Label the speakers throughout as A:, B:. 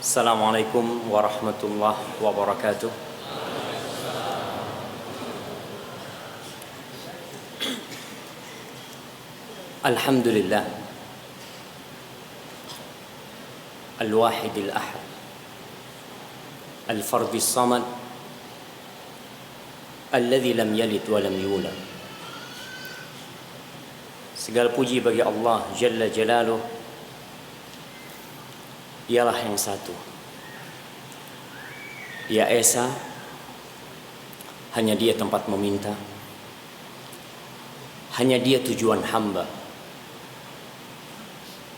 A: Assalamualaikum warahmatullahi wabarakatuh. Alhamdulillah Al-Wahid Al-Ahad Al-Fard As-Samad Alladhi lam yalid wa lam yulad. Segala puji bagi Allah Jalla Jalaluh. Dialah yang satu. Dia Esa, hanya Dia tempat meminta, hanya Dia tujuan hamba.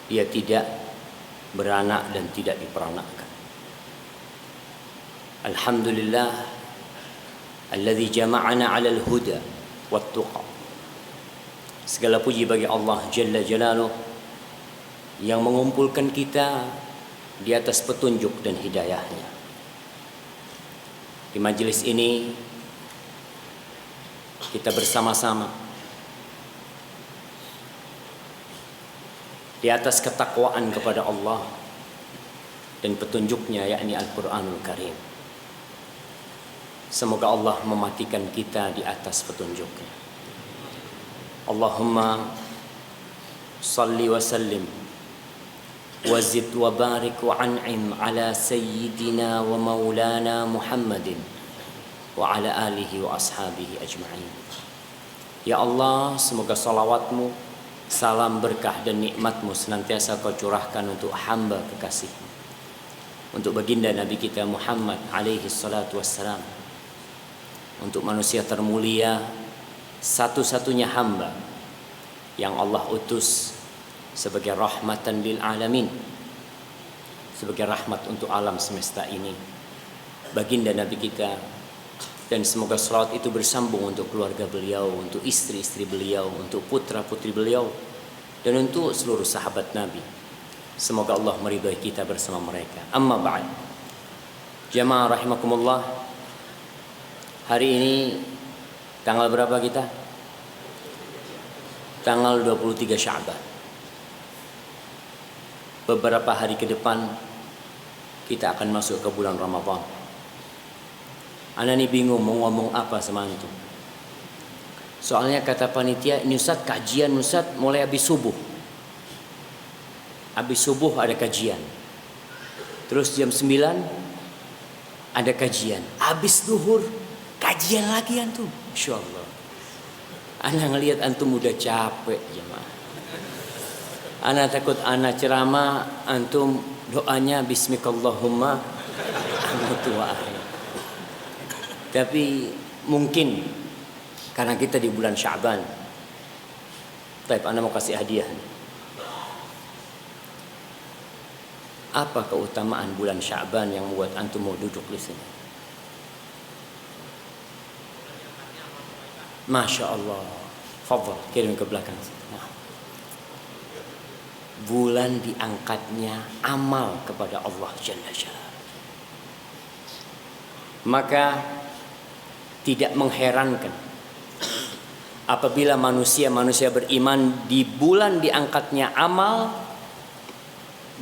A: Dia tidak beranak dan tidak diperanakkan. Alhamdulillah alladzi jama'ana 'alal huda wat tuqa. Segala puji bagi Allah Jalla Jalaluh yang mengumpulkan kita di atas petunjuk dan hidayahnya. Di majelis ini kita bersama-sama di atas ketakwaan kepada Allah dan petunjuknya, yakni Al-Quranul Karim. Semoga Allah mematikan kita di atas petunjuknya. Allahumma salli wa sallim wazid wa barik wa an'im ala sayyidina wa maulana Muhammadin wa ala alihi wa ashabihi ajma'in. Ya Allah, semoga salawatmu, salam berkah dan nikmatmu senantiasa kau curahkan untuk hamba kekasihmu, untuk baginda Nabi kita Muhammad alaihi salatu wassalam, untuk manusia termulia, satu-satunya hamba yang Allah utus sebagai rahmatan lil alamin, sebagai rahmat untuk alam semesta ini, baginda Nabi kita. Dan semoga salawat itu bersambung untuk keluarga beliau, untuk istri-istri beliau, untuk putra-putri beliau, dan untuk seluruh sahabat Nabi. Semoga Allah meridhai kita bersama mereka. Amma ba'd. Jamaah rahimakumullah. Hari ini tanggal berapa kita? Tanggal 23 Sya'ban. Beberapa hari ke depan kita akan masuk ke bulan Ramadan. Ana nih bingung mau ngomong apa sama antum. Soalnya kata panitia, ini Ustaz kajian Ustaz mulai habis subuh. Habis subuh ada kajian. Terus jam 9 ada kajian. Habis zuhur kajian lagi antum. Insyaallah. Ana ngelihat antum udah capek jemaah. Ana takut ana ceramah antum doanya bismikallahumma amwatuwa. Tapi mungkin karena kita di bulan Sya'ban. Baik, ana mau kasih hadiah. Apa keutamaan bulan Sya'ban yang membuat antum mau duduk di sini? Masya Allah. Fadhal, kirim ke belakang. Bulan diangkatnya amal kepada Allah Jalla Jalla. Maka tidak mengherankan apabila manusia beriman di bulan diangkatnya amal,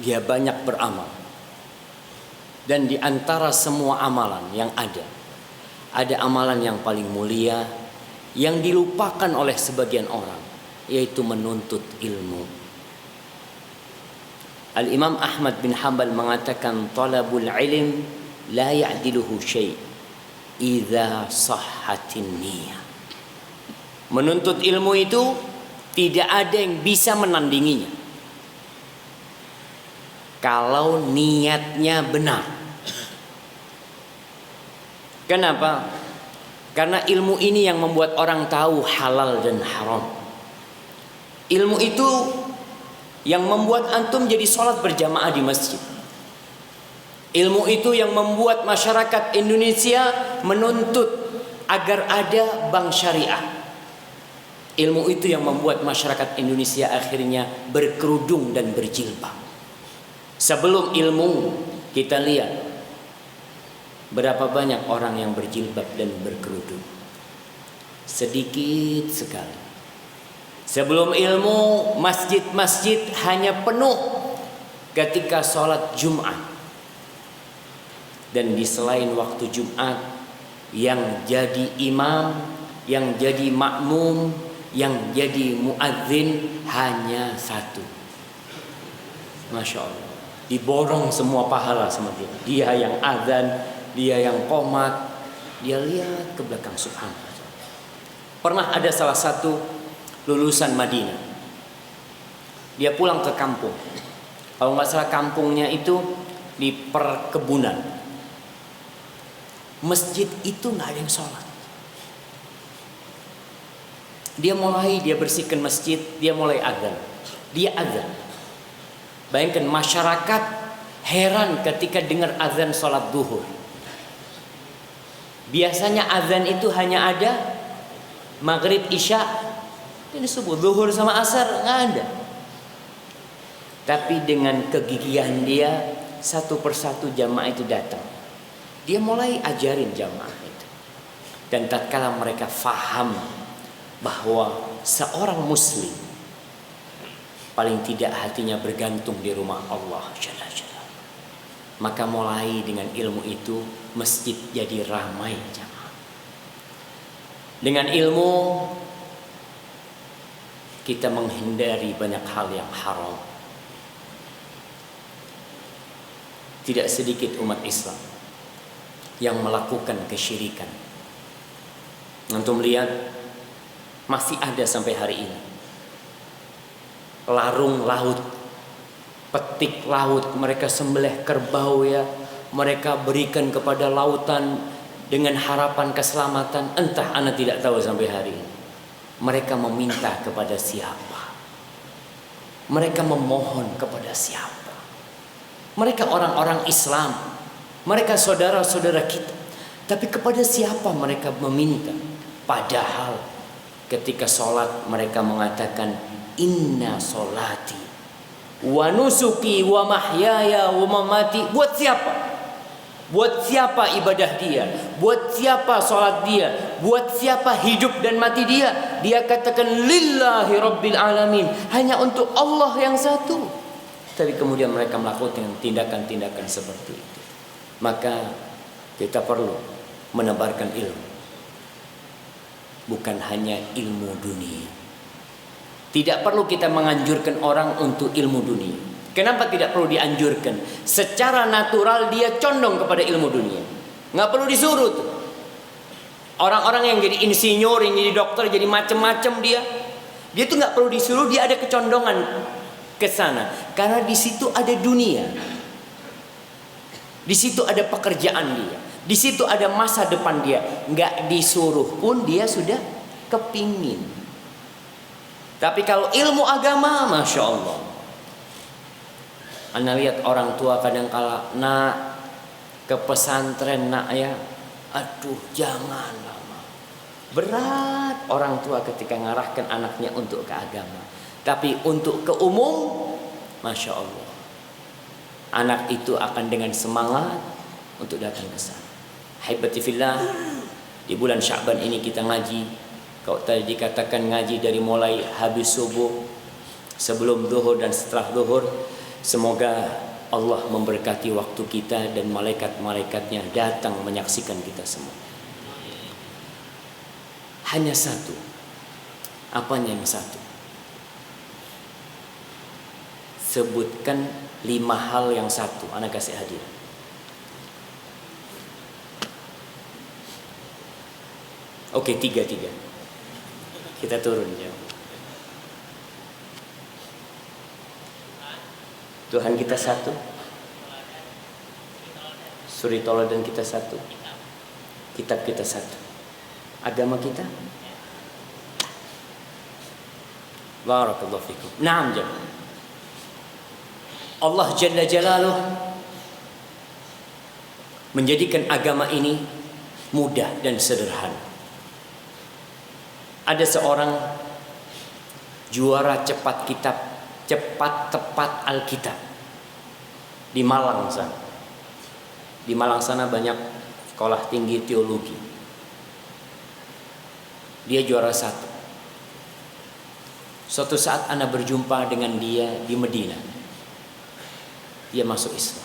A: dia banyak beramal. Dan di antara semua amalan yang ada amalan yang paling mulia yang dilupakan oleh sebagian orang, yaitu menuntut ilmu. Al-Imam Ahmad bin Hanbal mengatakan talabul ilm la ya'diluhu syai' idza sahhatin niyah. Menuntut ilmu itu tidak ada yang bisa menandinginya kalau niatnya benar. Kenapa? Karena ilmu ini yang membuat orang tahu halal dan haram. Ilmu itu yang membuat antum jadi sholat berjamaah di masjid. Ilmu itu yang membuat masyarakat Indonesia menuntut agar ada bank syariah. Ilmu itu yang membuat masyarakat Indonesia akhirnya berkerudung dan berjilbab. Sebelum ilmu, kita lihat berapa banyak orang yang berjilbab dan berkerudung. Sedikit sekali. Sebelum ilmu, masjid-masjid hanya penuh ketika sholat Jumat. Dan di selain waktu Jumat, yang jadi imam, yang jadi makmum, yang jadi muadzin hanya satu. Masya Allah, diborong semua pahala sama dia. Dia yang azan, dia yang qomat, dia lihat ke belakang. Subhanallah. Pernah ada salah satu lulusan Madinah, dia pulang ke kampung. Kalau nggak salah kampungnya itu di perkebunan. Masjid itu nggak ada yang sholat. Dia bersihkan masjid, dia mulai azan. Dia azan. Bayangkan masyarakat heran ketika dengar azan sholat duhur. Biasanya azan itu hanya ada maghrib, isya, ini subuh, duhur sama asar nggak ada. Tapi dengan kegigihan dia, satu persatu jamaah itu datang. Dia mulai ajarin jamaah itu. Dan tatkala mereka faham bahwa seorang muslim paling tidak hatinya bergantung di rumah Allah Jalla Jalla, maka mulai dengan ilmu itu masjid jadi ramai jamaah. Dengan ilmu kita menghindari banyak hal yang haram. Tidak sedikit umat Islam yang melakukan kesyirikan. Antum lihat masih ada sampai hari ini. Larung laut, petik laut, mereka sembelih kerbau ya, mereka berikan kepada lautan dengan harapan keselamatan. Entah, ana tidak tahu sampai hari ini. Mereka meminta kepada siapa? Mereka memohon kepada siapa? Mereka orang-orang Islam, mereka saudara-saudara kita. Tapi kepada siapa mereka meminta? Padahal ketika sholat mereka mengatakan inna sholati wa nusuki wa mahyaya wa mamati. Buat siapa? Buat siapa ibadah dia? Buat siapa sholat dia? Buat siapa hidup dan mati dia? Dia katakan lillahi rabbil alamin, hanya untuk Allah yang satu. Tapi kemudian mereka melakukan tindakan-tindakan seperti itu. Maka kita perlu menebarkan ilmu, bukan hanya ilmu dunia. Tidak perlu kita menganjurkan orang untuk ilmu dunia. Kenapa tidak perlu dianjurkan? Secara natural dia condong kepada ilmu dunia. Nggak perlu disuruh tuh. Orang-orang yang jadi insinyur, yang jadi dokter, jadi macam-macam dia tuh nggak perlu disuruh, dia ada kecondongan ke sana. Karena di situ ada dunia. Di situ ada pekerjaan dia. Di situ ada masa depan dia. Nggak disuruh pun dia sudah kepingin. Tapi kalau ilmu agama, Masya Allah, anda lihat orang tua kadang kala, nak ke pesantren nak ya, aduh jangan lama. Berat orang tua ketika ngarahkan anaknya untuk ke agama. Tapi untuk ke umum, Masya Allah, anak itu akan dengan semangat untuk datang ke sana. Haibati fillah, di bulan Sya'ban ini kita ngaji. Kalau tadi dikatakan ngaji dari mulai habis subuh, sebelum zuhur dan setelah zuhur. Semoga Allah memberkati waktu kita dan malaikat-malaikatnya datang menyaksikan kita semua. Hanya satu. Apanya yang satu? Sebutkan 5 hal yang satu. Ana kasih hadiah. Oke, 3. Kita turun ya. Tuhan kita satu. Suri Tauladan kita satu. Kitab kita satu. Agama kita. Barakallahu fikum. Naam jemaah. Allah Jalla Jalaluh menjadikan agama ini mudah dan sederhana. Ada seorang juara cepat tepat Alkitab di Malang sana. Di Malang sana banyak sekolah tinggi teologi. Dia juara 1. Suatu saat ana berjumpa dengan dia di Madinah. Dia masuk Islam.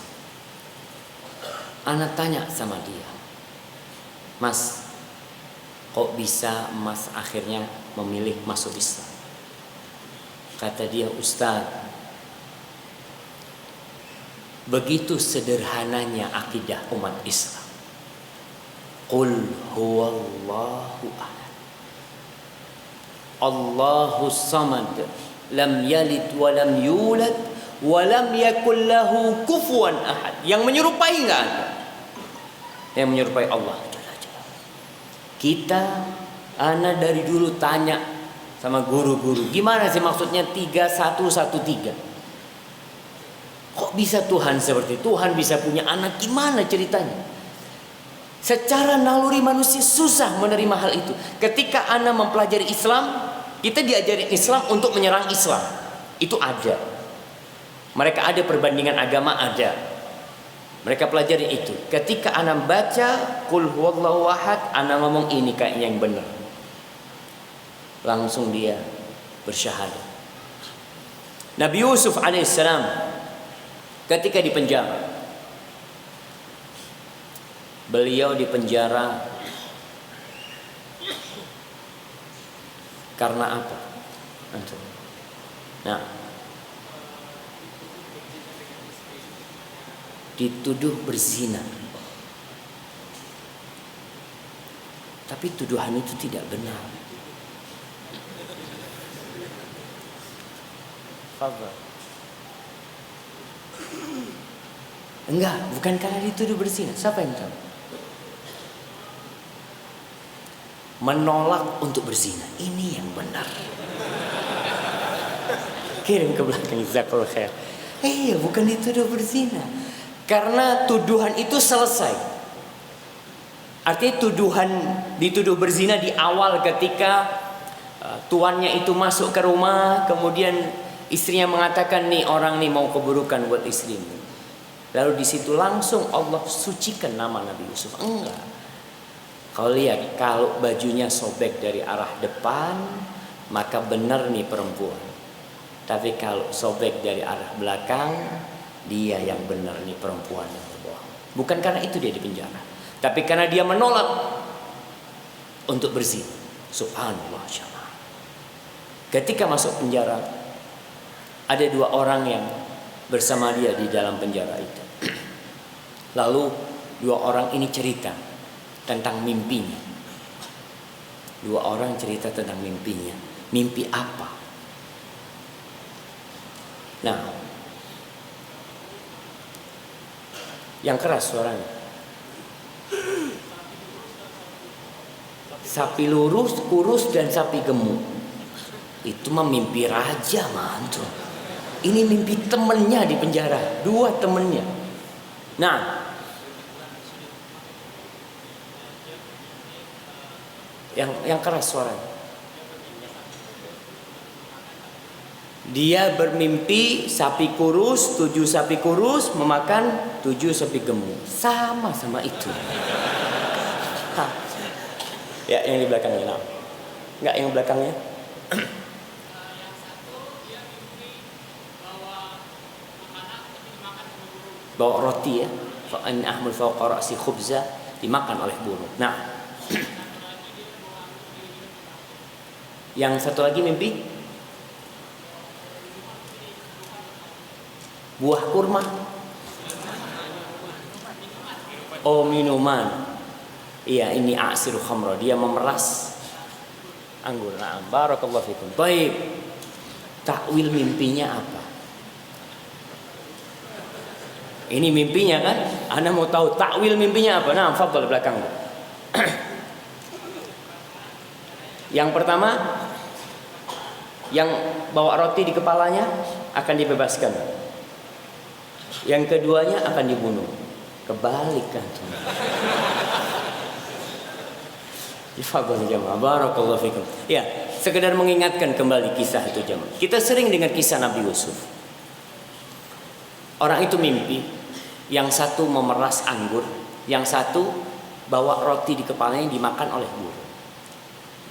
A: Ana tanya sama dia, Mas, kok bisa Mas akhirnya memilih masuk Islam? Kata dia, Ustaz, begitu sederhananya akidah umat Islam. Qul huwallahu ahad, Allahus samad, lam yalid wa lam yulad wa lam yakul lahu kufuwan ahad. Yang menyerupai enggak ada. Yang menyerupai Allah. Kita, ana dari dulu tanya sama guru-guru, gimana sih maksudnya 3113? Kok bisa Tuhan seperti itu? Tuhan bisa punya anak, gimana ceritanya? Secara naluri manusia susah menerima hal itu. Ketika ana mempelajari Islam, kita diajari Islam untuk menyerang Islam. Itu ada. Mereka ada perbandingan agama, ada. Mereka pelajari itu. Ketika ana baca Qul huwallahu ahad, ana ngomong ini kayaknya yang benar. Langsung dia bersyahadat. Nabi Yusuf alaihissalam ketika di penjara, beliau di penjara karena apa? Nah, dituduh berzina. Tapi tuduhan itu tidak benar. Fadhal. Enggak, bukan karena dituduh berzina. Siapa yang tahu? Menolak untuk berzina. Ini yang benar. Kirim ke belakang, jazakallahu khair. Bukan dituduh berzina. Karena tuduhan itu selesai. Artinya dituduh berzina di awal ketika tuannya itu masuk ke rumah, kemudian istrinya mengatakan, nih orang nih mau keburukan buat istrimu. Lalu di situ langsung Allah sucikan nama Nabi Yusuf. Enggak. Kau lihat, kalau bajunya sobek dari arah depan, maka benar nih perempuan. Tapi kalau sobek dari arah belakang, dia yang benar nih perempuan yang berbohong. Bukan karena itu dia dipenjara, tapi karena dia menolak untuk berzina. Subhanallah. Ketika masuk penjara, ada 2 orang yang bersama dia di dalam penjara itu. Lalu 2 orang ini cerita tentang mimpinya. 2 orang cerita tentang mimpinya. Mimpi apa? Nah, yang keras suaranya. Sapi lurus, kurus, dan sapi gemuk. Itu mah mimpi raja mantu. Ini mimpi temennya di penjara, 2 temennya. Nah, yang keras suaranya. Dia bermimpi sapi kurus, 7 sapi kurus memakan 7 sapi gemuk. Sama itu. Ya, yang di belakangnya. Nah. Enggak, yang belakangnya. Bawa roti ya. Fa in ahmul fawqa ra'si khubza, dimakan oleh burung. Nah. Yang satu lagi mimpi buah kurma. Oh, minuman. Iya, ini asiru khamra, dia memeras anggur. Nah, barakallahu fikum. Baik. Takwil mimpinya apa? Ini mimpinya kan? Anda mau tahu takwil mimpinya apa? Nah, fadhal belakang. Yang pertama, yang bawa roti di kepalanya akan dibebaskan. Yang keduanya akan dibunuh. Kebalik kan? Fadhal jamaah, barakallahu fikum. Ya, sekedar mengingatkan kembali kisah itu jamaah. Kita sering dengar kisah Nabi Yusuf. Orang itu mimpi, yang satu memeras anggur, yang satu bawa roti di kepalanya dimakan oleh burung.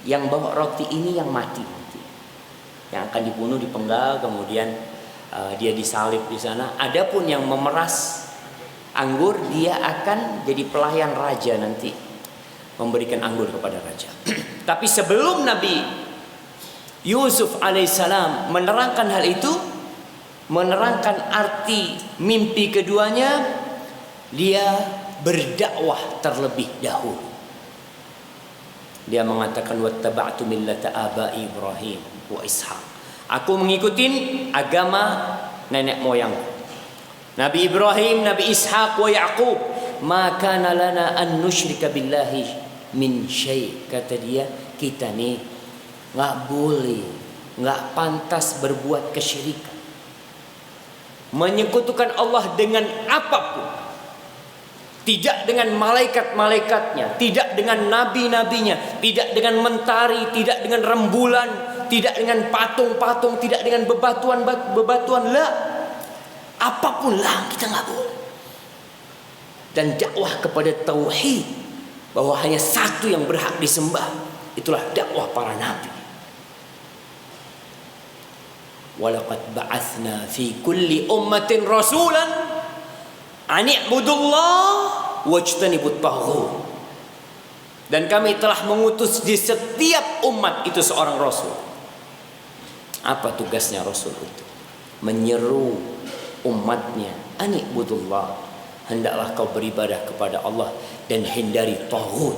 A: Yang bawa roti ini yang mati, yang akan dibunuh, dipenggal, kemudian dia disalib di sana. Adapun yang memeras anggur, dia akan jadi pelayan raja nanti, memberikan anggur kepada raja. Tapi sebelum Nabi Yusuf alaihissalam menerangkan hal itu, menerangkan arti mimpi keduanya, dia berdakwah terlebih dahulu. Dia mengatakan wattaba'tu millata abai Ibrahim wa Ishaq. Aku mengikuti agama nenek moyangku, Nabi Ibrahim, Nabi Ishaq wa Yaqub. Ma kana lana an nusyrika billahi min syai'. Kata dia, kita nih nggak boleh, nggak pantas berbuat kesyirikan, menyekutukan Allah dengan apapun. Tidak dengan malaikat-malaikatnya, tidak dengan nabi-nabinya, tidak dengan mentari, tidak dengan rembulan, tidak dengan patung-patung, tidak dengan bebatuan lah. Apapun lah kita nggak boleh. Dan dakwah kepada tauhid, bahwa hanya satu yang berhak disembah, itulah dakwah para nabi. Walaqad ba'atsna fi kulli ummatin rasulan an i'budullah wajtanibut taghut. Dan kami telah mengutus di setiap umat itu seorang rasul. Apa tugasnya rasul itu? Menyeru umatnya, an i'budullah, hendaklah kau beribadah kepada Allah dan hindari taghut,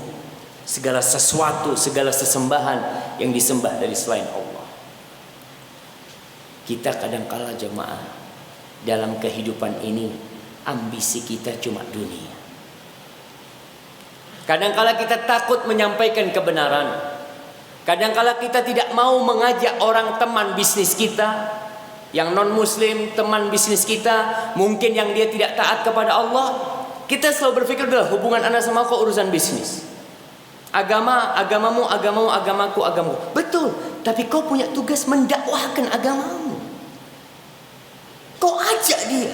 A: segala sesuatu, segala sesembahan yang disembah dari selain Allah. Kita kadangkala jemaah dalam kehidupan ini, ambisi kita cuma dunia. Kadangkala kita takut menyampaikan kebenaran. Kadangkala kita tidak mau mengajak orang teman bisnis kita yang non muslim, teman bisnis kita, mungkin yang dia tidak taat kepada Allah. Kita selalu berpikir, udah hubungan anak sama kau urusan bisnis. Agamamu, agamaku. Betul, tapi kau punya tugas mendakwahkan agamamu. Kau ajak dia.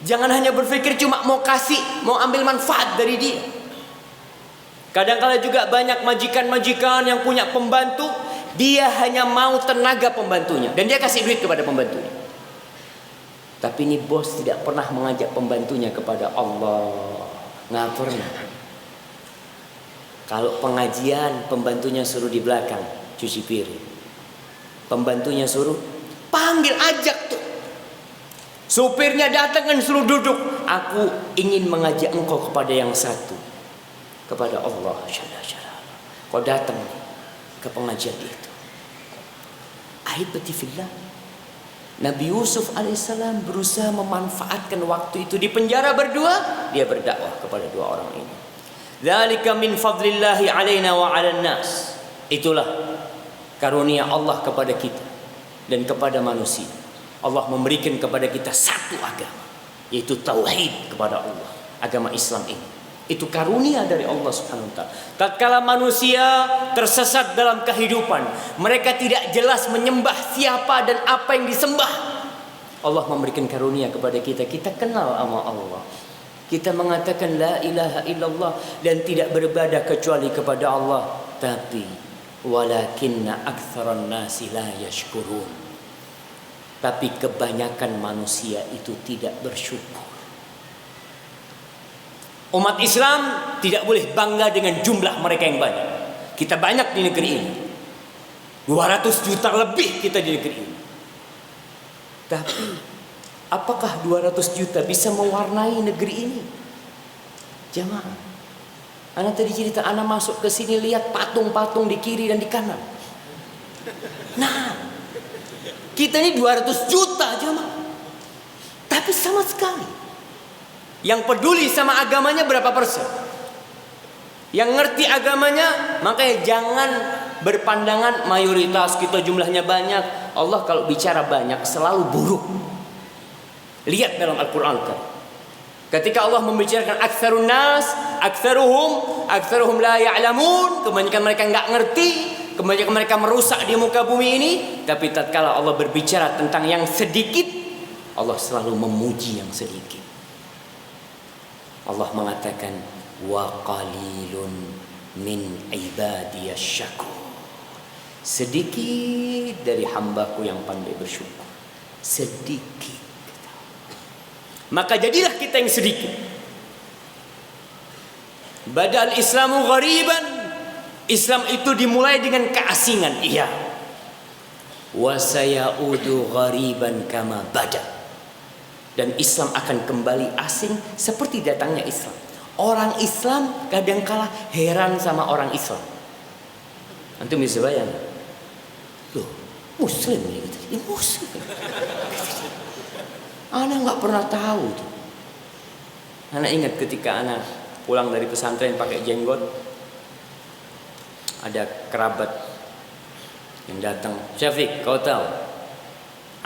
A: Jangan hanya berpikir cuma mau kasih, mau ambil manfaat dari dia. Kadang-kala juga banyak majikan-majikan yang punya pembantu, dia hanya mau tenaga pembantunya dan dia kasih duit kepada pembantunya. Tapi ini bos tidak pernah mengajak pembantunya kepada Allah. Nggak pernah. Kalau pengajian, pembantunya suruh di belakang cuci piring. Pembantunya suruh panggil, ajak tuh. Supirnya datang kan suruh duduk. Aku ingin mengajak engkau kepada yang satu, kepada Allah Jalla. Kau datang ke pengajian itu. Ahibati fillah, Nabi Yusuf alaihissalam berusaha memanfaatkan waktu itu di penjara berdua. Dia berdakwah kepada dua orang ini. Dzalika min fadlillahi alaina wa 'alan nas. Itulah karunia Allah kepada kita dan kepada manusia. Allah memberikan kepada kita satu agama, yaitu tauhid kepada Allah, agama Islam ini. Itu karunia dari Allah Subhanahu wa taala. Tatkala manusia tersesat dalam kehidupan, mereka tidak jelas menyembah siapa dan apa yang disembah, Allah memberikan karunia kepada kita. Kita kenal sama Allah. Kita mengatakan la ilaha illallah dan tidak beribadah kecuali kepada Allah. Tapi walakinna aktsaran nasi la yashkurun. Tapi kebanyakan manusia itu tidak bersyukur. Umat Islam tidak boleh bangga dengan jumlah mereka yang banyak. Kita banyak di negeri ini. 200 juta lebih kita di negeri ini. Tapi apakah 200 juta bisa mewarnai negeri ini? Jamaah, ana tadi cerita, ana masuk ke sini lihat patung-patung di kiri dan di kanan. Nah, kita ini 200 juta jamaah. Tapi sama sekali yang peduli sama agamanya berapa persen? Yang ngerti agamanya, makanya jangan berpandangan mayoritas kita jumlahnya banyak. Allah kalau bicara banyak selalu buruk. Lihat dalam Al-Quran kan, ketika Allah membicarakan aktsarun nas, aktsaruhum la ya'lamun, kebanyakan mereka nggak ngerti, kebanyakan mereka merusak di muka bumi ini. Tapi tatkala Allah berbicara tentang yang sedikit, Allah selalu memuji yang sedikit. Allah mengatakan wa qalilun min ibadiyasy syakur. Sedikit dari hambaku yang pandai bersyukur. Sedikit. maka jadilah kita yang sedikit. Badal Islamu ghariban, Islam itu dimulai dengan keasingan, iya. Wa sayaudu ghariban kama bada, dan Islam akan kembali asing seperti datangnya Islam. Orang Islam kadangkala heran sama orang Islam. Antum bisa bayangkan, loh, Muslim ini Muslim. Anak nggak pernah tahu tuh. Anak ingat ketika anak pulang dari pesantren pakai jenggot, ada kerabat yang datang, Syafiq, kau tahu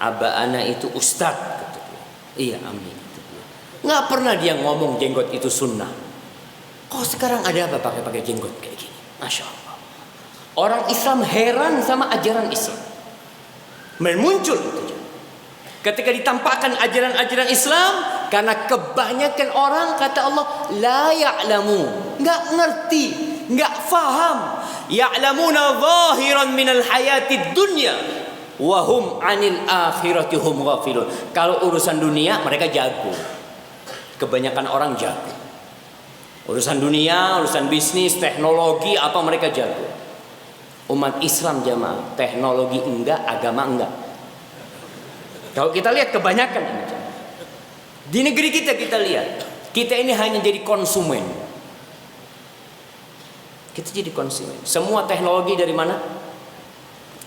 A: abah anak itu ustadz? Kata dia. Iya, amin. Nggak pernah dia ngomong jenggot itu sunnah. Kok sekarang ada apa pakai jenggot kayak gini? Masya Allah. Orang Islam heran sama ajaran Islam. Muncul itu. Ketika ditampakkan ajaran-ajaran Islam, karena kebanyakan orang kata Allah la ya'lamu, nggak ngerti, nggak faham. Ya'lamuna zahiran minal hayatid dunya wa hum 'anil akhirati hum ghafilun. Kalau urusan dunia mereka jago. Kebanyakan orang jago. Urusan dunia, urusan bisnis, teknologi, apa mereka jago. Umat Islam jamaah, teknologi enggak, agama enggak. Kalau kita lihat kebanyakan ini. Di negeri kita lihat, kita ini hanya jadi konsumen. Kita jadi konsumen. Semua teknologi dari mana?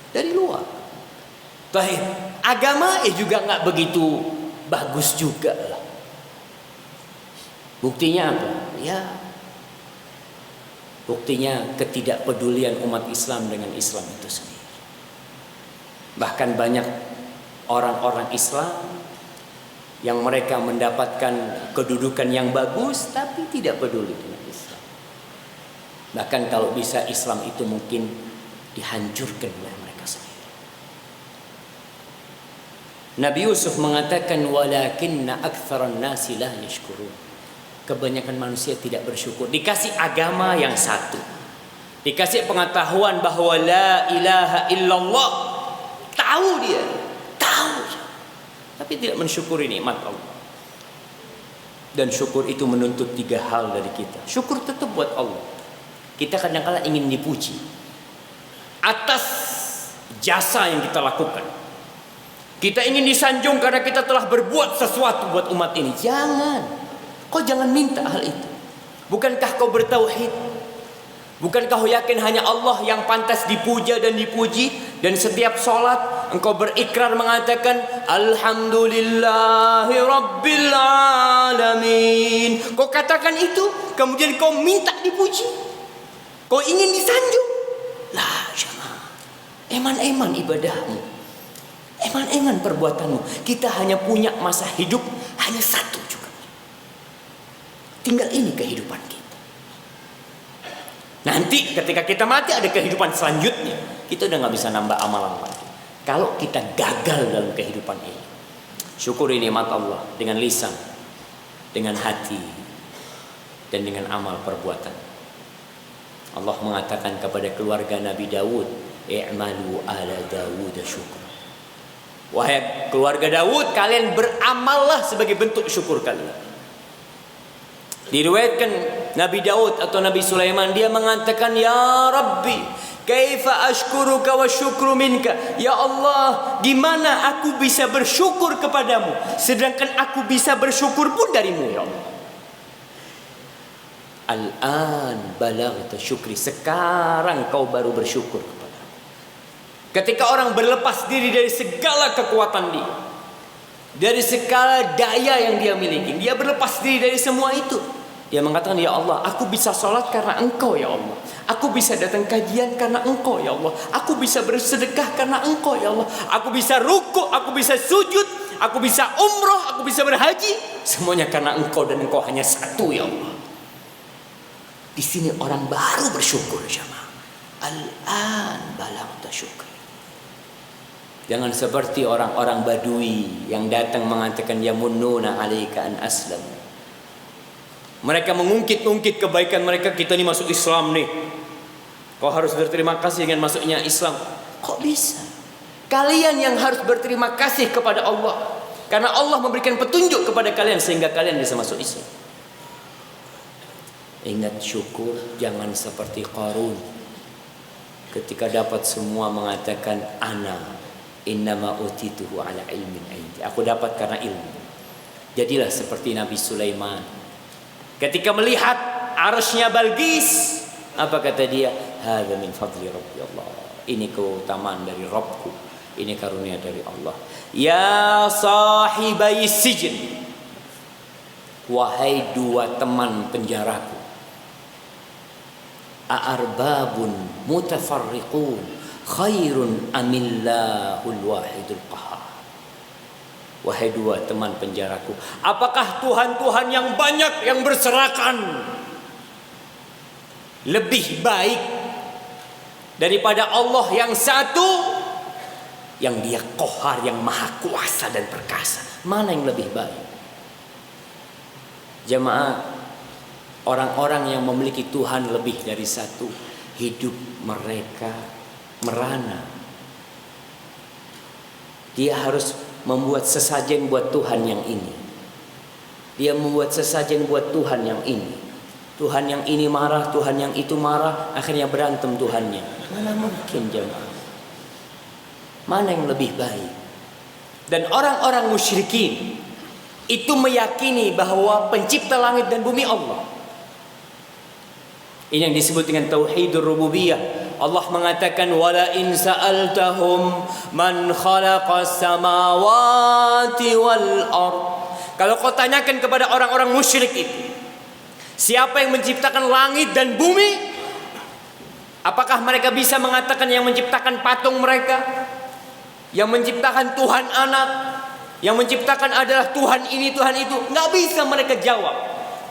A: Dari luar. Baik, agama juga nggak begitu bagus juga lah. Buktinya apa? Ya, buktinya ketidakpedulian umat Islam dengan Islam itu sendiri. Bahkan banyak orang-orang Islam yang mereka mendapatkan kedudukan yang bagus tapi tidak peduli dengan Islam. Bahkan kalau bisa Islam itu mungkin dihancurkan oleh mereka sendiri. Nabi Yusuf mengatakan walakinna aktsaran nasi la yashkurun. Kebanyakan manusia tidak bersyukur. Dikasih agama yang satu, dikasih pengetahuan bahwa la ilaha illallah, tahu dia, tahu, tapi tidak mensyukuri nikmat Allah. Dan syukur itu menuntut 3 hal dari kita. Syukur tetap buat Allah. Kita kadang-kadang ingin dipuji atas jasa yang kita lakukan. Kita ingin disanjung karena kita telah berbuat sesuatu buat umat ini. Jangan. Kau jangan minta hal itu. Bukankah kau bertauhid? Bukankah kau yakin hanya Allah yang pantas dipuja dan dipuji? Dan setiap sholat engkau berikrar mengatakan Alhamdulillahi Rabbil Alamin. Kau katakan itu, kemudian kau minta dipuji, kau ingin disanjung. Lah jemaah, eman-eman ibadahmu, eman-eman perbuatanmu. Kita hanya punya masa hidup hanya satu juga. Tinggal ini kehidupan kita. Nanti ketika kita mati ada kehidupan selanjutnya. Kita udah gak bisa nambah amalan lagi. Kalau kita gagal dalam kehidupan ini, syukuri nikmat Allah dengan lisan, dengan hati, dan dengan amal perbuatan. Allah mengatakan kepada keluarga Nabi Daud, i'malu ala Dawud syukur. Wahai keluarga Daud, kalian beramallah sebagai bentuk syukur kalian. Diriwayatkan Nabi Daud atau Nabi Sulaiman, dia mengatakan ya Rabbi kaifa ashkuruka wa syukru minka. Ya Allah, gimana aku bisa bersyukur kepadamu sedangkan aku bisa bersyukur pun darimu ya Allah. Al-an balaghta syukri, sekarang kau baru bersyukur kepadamu. Ketika orang berlepas diri dari segala kekuatan dia, dari segala daya yang dia miliki, dia berlepas diri dari semua itu. Dia mengatakan, ya Allah, aku bisa sholat karena Engkau ya Allah. Aku bisa datang kajian karena Engkau ya Allah. Aku bisa bersedekah karena Engkau ya Allah. Aku bisa ruku, aku bisa sujud, aku bisa umroh, aku bisa berhaji. Semuanya karena Engkau dan Engkau hanya satu ya Allah. Di sini orang baru bersyukur jemaah. Al-an balaghta syukri. Jangan seperti orang-orang Badui yang datang mengatakan yamunnuna 'alaika an aslam. Mereka mengungkit-ungkit kebaikan mereka. Kita ini masuk Islam nih, kau harus berterima kasih dengan masuknya Islam. Kok bisa? Kalian yang harus berterima kasih kepada Allah. Karena Allah memberikan petunjuk kepada kalian sehingga kalian bisa masuk Islam. Ingat syukur, jangan seperti Qarun. Ketika dapat semua mengatakan ana innama utituhu ala ilmin indi. Aku dapat karena ilmu. Jadilah seperti Nabi Sulaiman. Ketika melihat arasnya Balqis, apa kata dia? Hadza min fadli rabbi Allah. Ini keutamaan dari Rabbku. Ini karunia dari Allah. Ya sahibai sijn, wahai dua teman penjaraku. A'arbabun mutafarriqun khairun amillahul wahidul qahhar. Wahai dua teman penjaraku, apakah Tuhan-Tuhan yang banyak yang berserakan lebih baik daripada Allah yang satu, yang dia Qahhar, yang maha kuasa dan perkasa? Mana yang lebih baik? Jemaah, orang-orang yang memiliki Tuhan lebih dari satu, hidup mereka merana. Dia harus membuat sesajen buat Tuhan yang ini. Dia membuat sesajen buat Tuhan yang ini. Tuhan yang ini marah, Tuhan yang itu marah, akhirnya berantem Tuhannya. Mana mungkin jemaah? Mana yang lebih baik? Dan orang-orang musyrikin itu meyakini bahwa pencipta langit dan bumi Allah. Ini yang disebut dengan tauhidur rububiyah. Allah mengatakan wala in sa'altahum man khalaqas samawati wal ard. Kalau kau tanyakan kepada orang-orang musyrik itu, siapa yang menciptakan langit dan bumi? Apakah mereka bisa mengatakan yang menciptakan patung mereka? Yang menciptakan Tuhan anak, yang menciptakan adalah Tuhan ini, Tuhan itu? Nggak bisa mereka jawab.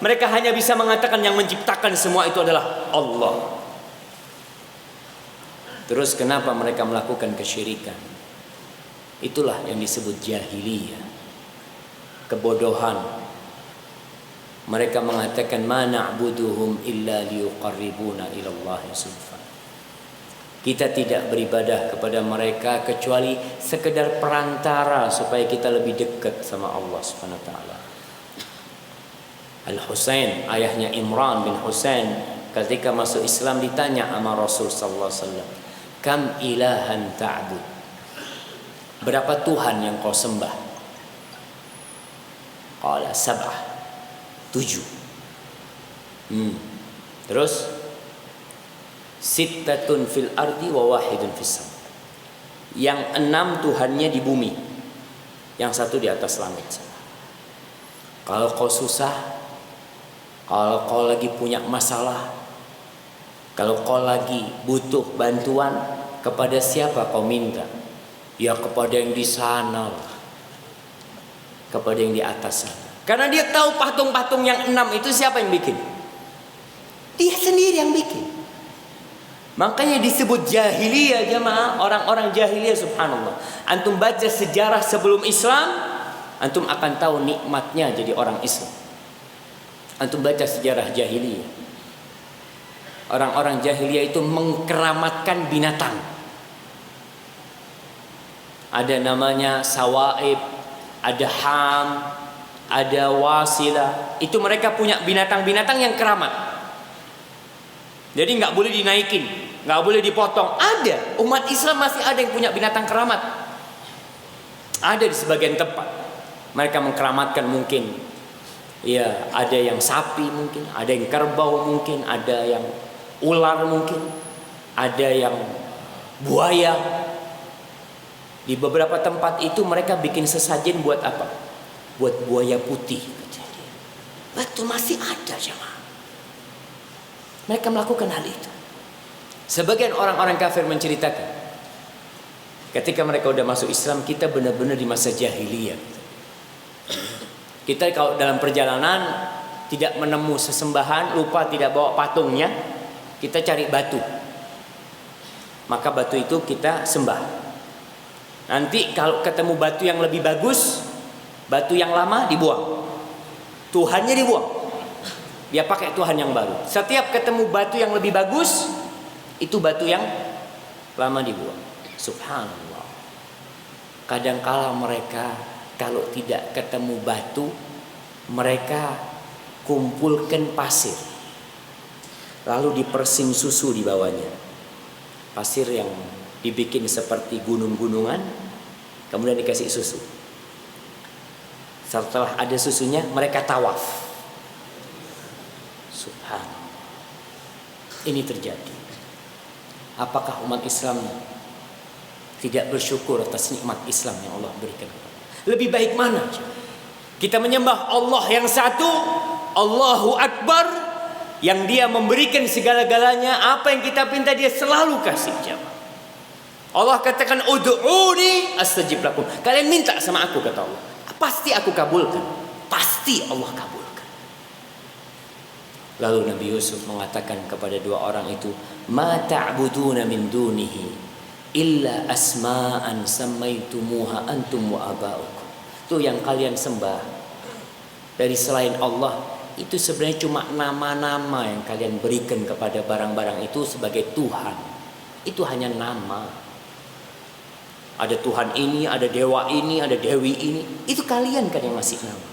A: Mereka hanya bisa mengatakan yang menciptakan semua itu adalah Allah. Terus kenapa mereka melakukan kesyirikan? Itulah yang disebut jahiliyah, kebodohan. Mereka mengatakan ma na'buduhum illa liyuqarribuna ilallahi zulfa. Kita tidak beribadah kepada mereka kecuali sekedar perantara supaya kita lebih dekat sama Allah Subhanahu wa taala. Al-Husain, ayahnya Imran bin Husain, ketika masuk Islam ditanya sama Rasul sallallahu alaihi wasallam, "Kam ilahan ta'bud?" Berapa Tuhan yang kau sembah? Qala sab'ah. 7. Terus sittatun fil ardi wa wahidun fis sama. Yang 6 Tuhannya di bumi, yang 1 di atas langit. Kalau kau susah, kalau kau lagi punya masalah, kalau kau lagi butuh bantuan, kepada siapa kau minta? Ya kepada yang di sana, kepada yang di atas sana. Karena dia tahu patung-patung yang 6 itu siapa yang bikin? Dia sendiri yang bikin. Makanya disebut jahiliyah jemaah, orang-orang jahiliyah. Subhanallah. Antum baca sejarah sebelum Islam, antum akan tahu nikmatnya jadi orang Islam. Antum baca sejarah jahiliyah. Orang-orang jahiliyah itu mengkeramatkan binatang. Ada namanya Sawaib, ada Ham, ada Wasilah. Itu mereka punya binatang-binatang yang keramat. Jadi nggak boleh dinaikin, nggak boleh dipotong. Ada, umat Islam masih ada yang punya binatang keramat. Ada di sebagian tempat. Mereka mengkeramatkan mungkin, ya ada yang sapi mungkin, ada yang kerbau mungkin, ada yang ular mungkin, ada yang buaya. Di beberapa tempat itu mereka bikin sesajen buat apa? Buat buaya putih. Betul, masih ada jemaah. Mereka melakukan hal itu. Sebagian orang-orang kafir menceritakan, ketika mereka udah masuk Islam, kita benar-benar di masa jahiliyah. Kita kalau dalam perjalanan tidak menemu sesembahan, lupa tidak bawa patungnya, kita cari batu. Maka batu itu kita sembah. Nanti kalau ketemu batu yang lebih bagus, batu yang lama dibuang. Tuhannya dibuang. Dia pakai Tuhan yang baru. Setiap ketemu batu yang lebih bagus, itu batu yang lama dibuang. Subhanallah. Kadangkala mereka kalau tidak ketemu batu, mereka kumpulkan pasir, lalu dipersim susu di bawahnya. Pasir yang dibikin seperti gunung-gunungan, kemudian dikasih susu. Setelah ada susunya, mereka tawaf. Subhanallah. Ini terjadi. Apakah umat Islam tidak bersyukur atas nikmat Islam yang Allah berikan? Lebih baik mana? Kita menyembah Allah yang satu, Allahu Akbar, yang Dia memberikan segala-galanya. Apa yang kita minta Dia selalu kasih jawab. Allah katakan ud'uni astajib lakum. Kalian minta sama aku, kata Allah, pasti aku kabulkan. Pasti Allah kabulkan. Lalu Nabi Yusuf mengatakan kepada dua orang itu, ma ta'buduna min dunihi illa asma'an sammaitumuha antum wa aba'ukum. Itu yang kalian sembah dari selain Allah, itu sebenarnya cuma nama-nama yang kalian berikan kepada barang-barang itu sebagai Tuhan. Itu hanya nama. Ada Tuhan ini, ada dewa ini, ada dewi ini. Itu kalian kan yang ngasih nama.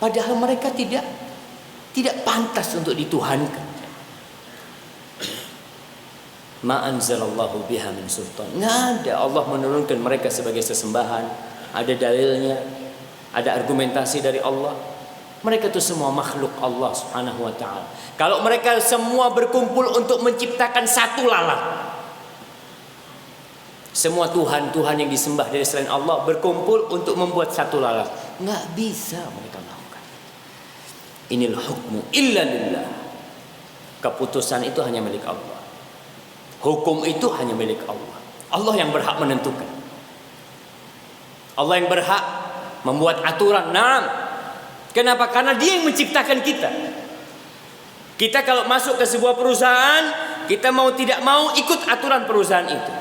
A: Padahal mereka tidak pantas untuk dituhankan. Ma anzalallahu biha min sultan. Nggak ada Allah menurunkan mereka sebagai sesembahan. Ada dalilnya, ada argumentasi dari Allah. Mereka itu semua makhluk Allah Subhanahu wa ta'ala. Kalau mereka semua berkumpul untuk menciptakan satu lalat, semua Tuhan-Tuhan yang disembah dari selain Allah berkumpul untuk membuat satu lalat, nggak bisa mereka melakukan. Inil hukmu illa lillah. Keputusan itu hanya milik Allah. Hukum itu hanya milik Allah. Allah yang berhak menentukan. Allah yang berhak membuat aturan. Nah, kenapa? Karena Dia yang menciptakan kita. Kita kalau masuk ke sebuah perusahaan, kita mau tidak mau ikut aturan perusahaan itu.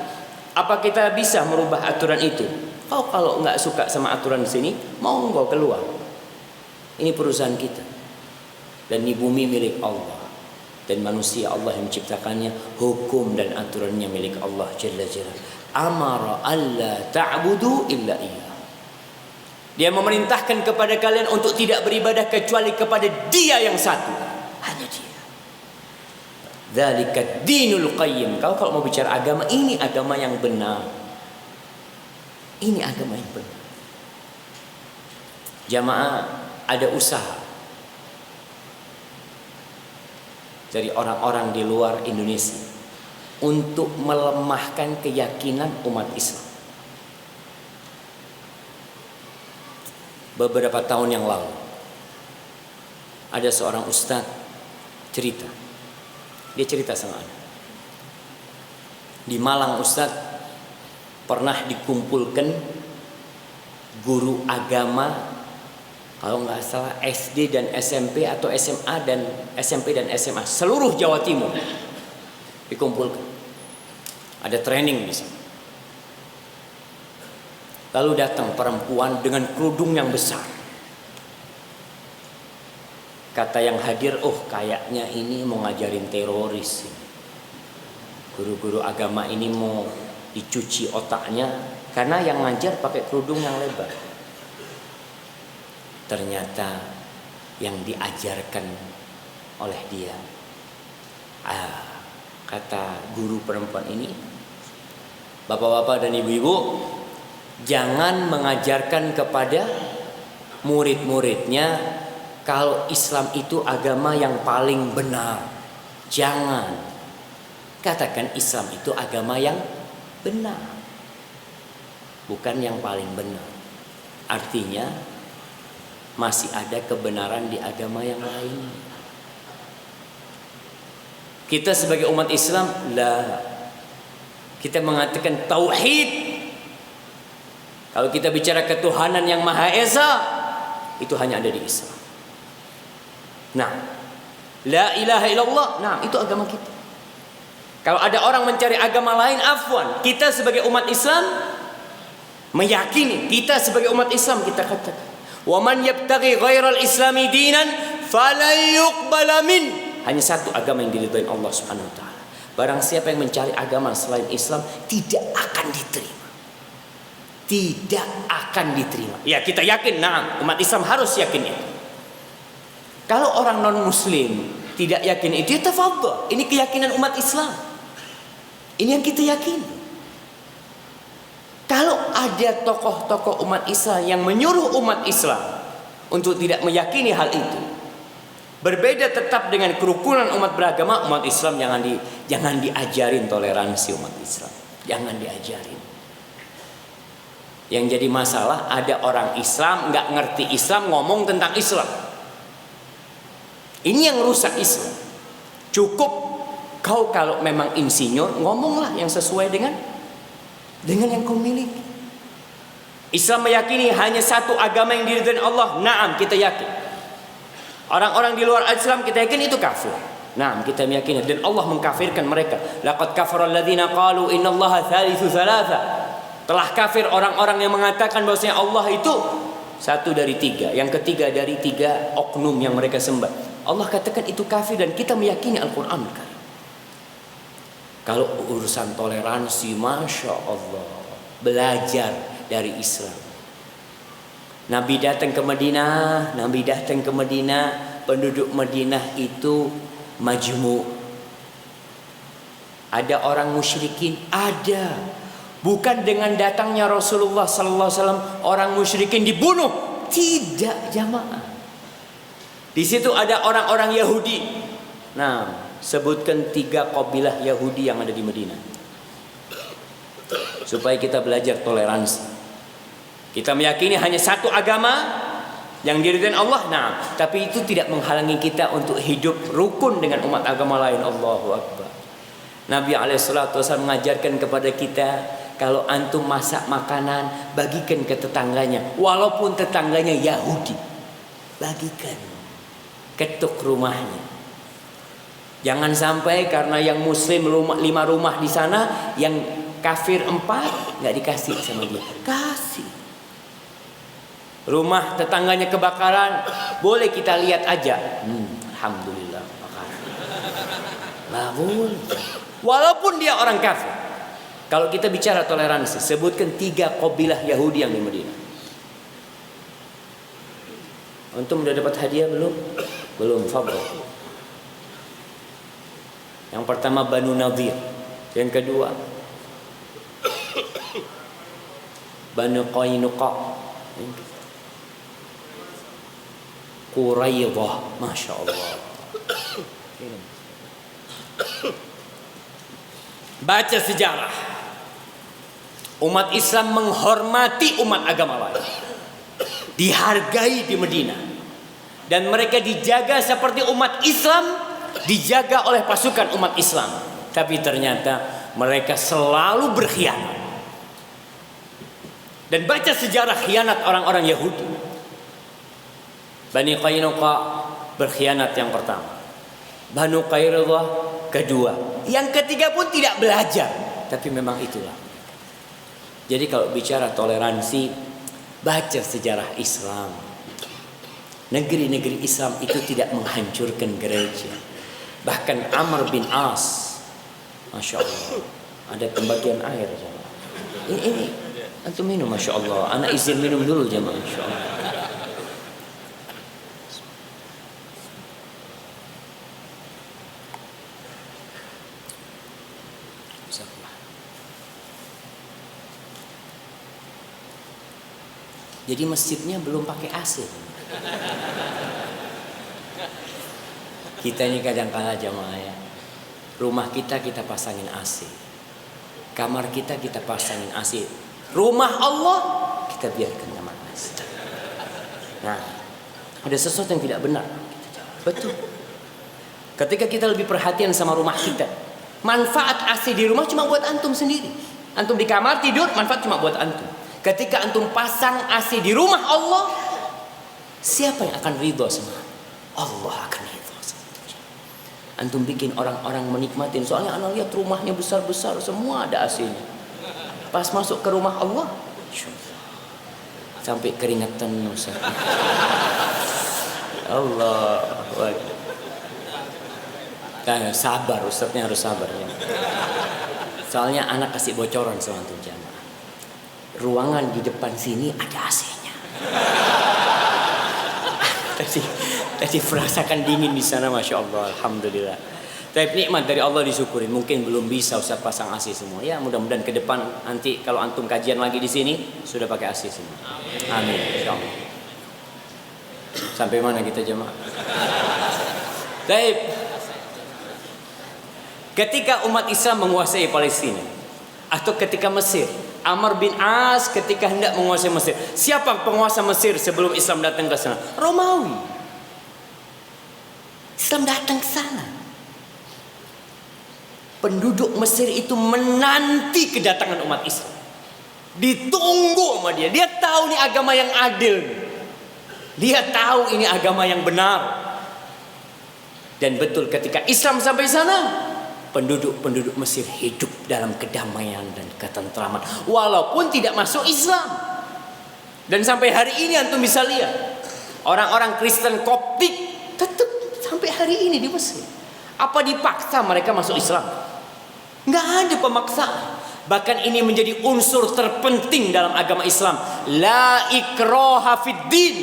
A: Apa kita bisa merubah aturan itu? Kalau nggak suka sama aturan di sini, mau nggak keluar. Ini perusahaan kita. Dan di bumi milik Allah, dan manusia Allah yang menciptakannya. Hukum dan aturannya milik Allah Jalla Jalla. Amara alla ta'budu illa iyyah. Dia memerintahkan kepada kalian untuk tidak beribadah kecuali kepada Dia yang satu, hanya Dia. Dzalika dinul qayyim. Kalau mau bicara agama, ini agama yang benar. Ini agama yang benar. Jamaah, ada usaha dari orang-orang di luar Indonesia untuk melemahkan keyakinan umat Islam. Beberapa tahun yang lalu ada seorang ustadz cerita. Dia cerita sama saya, di Malang ustadz pernah dikumpulkan guru agama, kalau nggak salah SD dan SMP atau SMA dan SMP dan SMA seluruh Jawa Timur dikumpulkan. Ada training di sana. Lalu datang perempuan dengan kerudung yang besar. Kata yang hadir, oh kayaknya ini mau ngajarin teroris. Guru-guru agama ini mau dicuci otaknya, karena yang ngajar pakai kerudung yang lebar. Ternyata yang diajarkan oleh dia, kata guru perempuan ini, bapak-bapak dan ibu-ibu, jangan mengajarkan kepada murid-muridnya kalau Islam itu agama yang paling benar. Jangan. Katakan Islam itu agama yang benar, bukan yang paling benar. Artinya masih ada kebenaran di agama yang lain. Kita sebagai umat Islam, kita mengatakan tauhid. Kalau kita bicara ketuhanan yang Maha Esa, itu hanya ada di Islam. Nah, la ilaha illallah, nah itu agama kita. Kalau ada orang mencari agama lain, afwan, kita sebagai umat Islam meyakini, kita sebagai umat Islam kita katakan, wa man yabtaghi ghairal islami dinan falan yuqbala min. Hanya satu agama yang diridhai Allah Subhanahu wa taala. Barang siapa yang mencari agama selain Islam, tidak akan diterima. tidak akan diterima. Ya, kita yakin, nah, umat Islam harus yakin itu. Kalau orang non muslim tidak yakin itu, ya tafadhol. Ini keyakinan umat Islam. Ini yang kita yakin. Kalau ada tokoh-tokoh umat Islam yang menyuruh umat Islam untuk tidak meyakini hal itu, berbeda tetap dengan kerukunan umat beragama, umat Islam jangan diajarin toleransi umat Islam. Jangan diajarin. Yang jadi masalah ada orang Islam nggak ngerti Islam ngomong tentang Islam. Ini yang rusak Islam. Cukup kau kalau memang insinyur ngomonglah yang sesuai dengan yang kau miliki. Islam meyakini hanya satu agama yang diridhoi Allah. Naam, kita yakin. Orang-orang di luar Islam kita yakin itu kafir. Naam, kita meyakini dan Allah mengkafirkan mereka. Laqad kafara alladziina qalu innallaha tsalitsu tsalatsa. Telah kafir orang-orang yang mengatakan bahwasanya Allah itu satu dari tiga, yang ketiga dari tiga oknum yang mereka sembah. Allah katakan itu kafir dan kita meyakini Al-Quran. Kalau urusan toleransi, Masya Allah, belajar dari Islam. Nabi datang ke Madinah, penduduk Madinah itu majmu'. Ada orang musyrikin, ada. Bukan dengan datangnya Rasulullah sallallahu alaihi wasallam orang musyrikin dibunuh, tidak jamaah. Di situ ada orang-orang Yahudi. Nah, sebutkan 3 kabilah Yahudi yang ada di Madinah. Supaya kita belajar toleransi. Kita meyakini hanya satu agama yang diridhoi Allah. Nah, tapi itu tidak menghalangi kita untuk hidup rukun dengan umat agama lain. Allahu Akbar. Nabi alaihissalatu wasallam mengajarkan kepada kita, kalau antum masak makanan, bagikan ke tetangganya. Walaupun tetangganya Yahudi, bagikan. Ketuk rumahnya. Jangan sampai karena yang muslim 5 rumah di sana, yang kafir 4 nggak dikasih sama dia. Kasih. Rumah tetangganya kebakaran, boleh kita lihat aja. Alhamdulillah bakaran. Lah boleh. Walaupun dia orang kafir. Kalau kita bicara toleransi, sebutkan 3 kabilah Yahudi yang di Madinah. Antum udah dapat hadiah belum? Belum, fadhil. Yang pertama Banu Nadir, yang kedua Banu Qainuqa, Quraidah, Masya Allah. Baca sejarah. Umat Islam menghormati umat agama lain, dihargai di Madinah, dan mereka dijaga seperti umat Islam dijaga oleh pasukan umat Islam. Tapi ternyata mereka selalu berkhianat. Dan baca sejarah khianat orang-orang Yahudi. Bani Qainuqa berkhianat yang pertama, Banu Qainuqa kedua, yang ketiga pun tidak belajar. Tapi memang itulah. Jadi kalau bicara toleransi, baca sejarah Islam. Negeri-negeri Islam itu tidak menghancurkan gereja. Bahkan Amr bin As, Masya Allah, ada pembagian air. Ini antum minum, Masya Allah. Anak izin minum dulu jemaah, Masya Allah. Jadi masjidnya belum pakai AC. Kita ini kadang-kala jamaah ya, rumah kita pasangin AC, kamar kita pasangin AC, rumah Allah kita biarkan kamar AC. Nah, ada sesuatu yang tidak benar. Betul. Ketika kita lebih perhatian sama rumah kita, manfaat AC di rumah cuma buat antum sendiri. Antum di kamar tidur, manfaat cuma buat antum. Ketika antum pasang AC di rumah Allah, siapa yang akan ridho sama Allah? Akan ridho sama antum bikin orang-orang menikmatin. Soalnya anak lihat rumahnya besar-besar, semua ada AC-nya. Pas masuk ke rumah Allah, sampai keringetan Ustaz. Allah, nah, sabar, Ustaznya harus sabar ya. Soalnya anak kasih bocoran sama antum jamaah. ruangan di depan sini ada AC-nya. tadi merasakan dingin di sana, masya Allah, alhamdulillah. Tapi nikmat dari Allah disyukurin. Mungkin belum bisa Ustaz pasang AC semua. Ya mudah-mudahan ke depan nanti kalau antum kajian lagi di sini sudah pakai AC semua. Amin. Insyaallah. Sampai mana kita jemaah? Baik. Ketika umat Islam menguasai Palestina atau ketika Mesir, Amr bin As ketika hendak menguasai Mesir. Siapa penguasa Mesir sebelum Islam datang ke sana? Romawi. Islam datang ke sana. Penduduk Mesir itu menanti kedatangan umat Islam. Ditunggu sama dia. Dia tahu ini agama yang adil. Dia tahu ini agama yang benar. Dan betul ketika Islam sampai sana, penduduk Mesir hidup dalam kedamaian dan ketentraman. Walaupun tidak masuk Islam. Dan sampai hari ini antum bisa lihat. Orang-orang Kristen Koptik tetap sampai hari ini di Mesir. Apa dipaksa mereka masuk Islam? Nggak ada pemaksaan. Bahkan ini menjadi unsur terpenting dalam agama Islam. La ikraha fid din.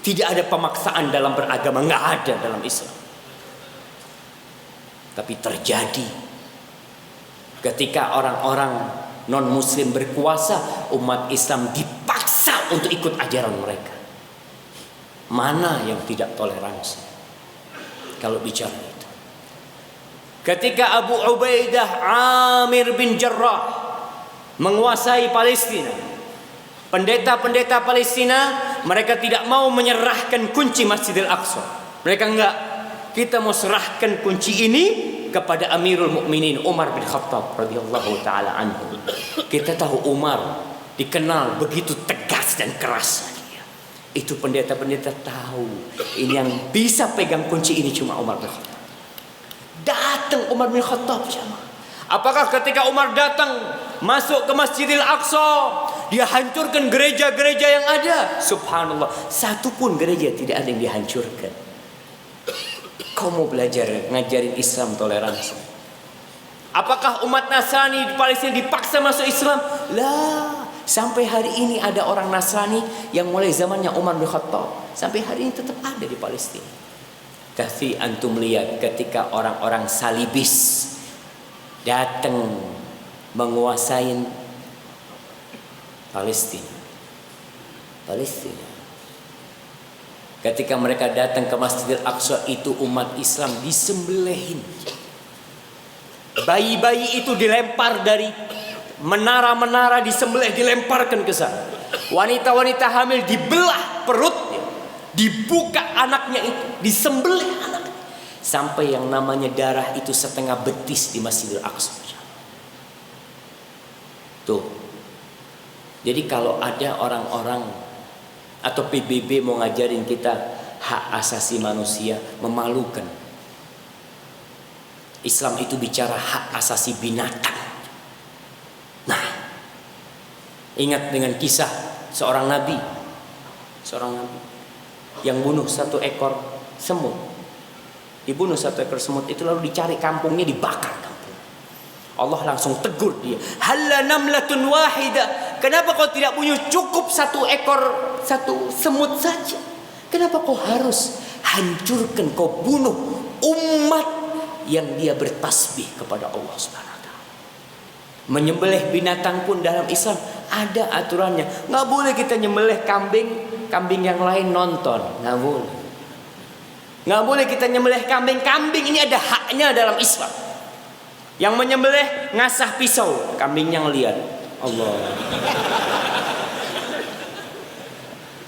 A: Tidak ada pemaksaan dalam beragama, nggak ada dalam Islam. Tapi terjadi ketika orang-orang non-muslim berkuasa, umat Islam dipaksa untuk ikut ajaran mereka. Mana yang tidak toleransi kalau bicara itu? Ketika Abu Ubaidah Amir bin Jarrah menguasai Palestina, pendeta-pendeta Palestina mereka tidak mau menyerahkan kunci Masjidil Aqsa. Mereka enggak, kita mau serahkan kunci ini kepada Amirul Mukminin Umar bin Khattab radhiyallahu taala anhu. Kita tahu Umar dikenal begitu tegas dan keras. Itu pendeta-pendeta tahu ini yang bisa pegang kunci ini cuma Umar bin Khattab. Datang Umar bin Khattab jamaah. Apakah ketika Umar datang masuk ke Masjidil Aqsa, dia hancurkan gereja-gereja yang ada? Subhanallah, satu pun gereja tidak ada yang dihancurkan. Kau mau belajar ngajarin Islam toleransi? Apakah umat Nasrani di Palestina dipaksa masuk Islam? Lah, sampai hari ini ada orang Nasrani yang mulai zamannya Umar bin Khattab sampai hari ini tetap ada di Palestina. Tapi antum lihat ketika orang-orang salibis datang menguasai Palestina. Ketika mereka datang ke Masjidil Aqsa itu umat Islam disembelihin. Bayi-bayi itu dilempar dari menara-menara, disembelih, dilemparkan ke sana. Wanita-wanita hamil dibelah perutnya, dibuka anaknya itu, disembelih anaknya. Sampai yang namanya darah itu setengah betis di Masjidil Aqsa. Tuh. Jadi kalau ada orang-orang atau PBB mau ngajarin kita hak asasi manusia, memalukan. Islam itu bicara hak asasi binatang. Nah, ingat dengan kisah seorang nabi yang bunuh satu ekor semut. Dibunuh satu ekor semut itu lalu dicari kampungnya, dibakar kampung. Allah langsung tegur dia. Halla namlatun wahida. Kenapa kau tidak punya cukup satu ekor, satu semut saja? Kenapa kau harus hancurkan, kau bunuh umat yang dia bertasbih kepada Allah Subhanahu wa taala? Menyembelih binatang pun dalam Islam ada aturannya. Nggak boleh kita nyembelih kambing yang lain nonton, nggak boleh. Nggak boleh kita nyembelih kambing ini ada haknya dalam Islam. Yang menyembelih ngasah pisau, kambingnya ngelihat. Allah.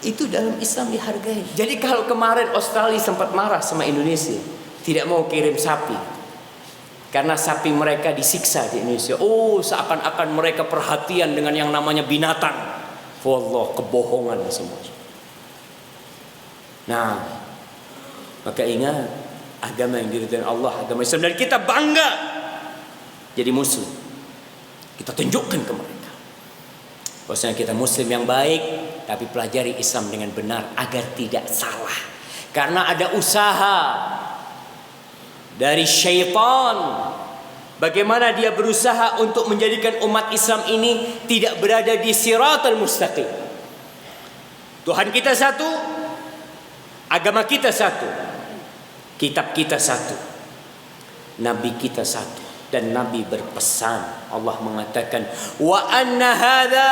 A: Itu dalam Islam dihargai. Jadi kalau kemarin Australia sempat marah sama Indonesia, tidak mau kirim sapi karena sapi mereka disiksa di Indonesia. Oh, seakan-akan mereka perhatian dengan yang namanya binatang. Wallah, kebohongan semua. Nah, maka ingat agama yang diridhai Allah, agama Islam, dan kita bangga jadi muslim. Kita tunjukkan ke mereka bahwasanya kita muslim yang baik, tapi pelajari Islam dengan benar agar tidak salah. Karena ada usaha dari syaitan Bagaimana dia berusaha untuk menjadikan umat Islam ini tidak berada di siratal mustaqim. Tuhan kita satu, agama kita satu, kitab kita satu, nabi kita satu. Dan Nabi berpesan, Allah mengatakan, wa anna hadza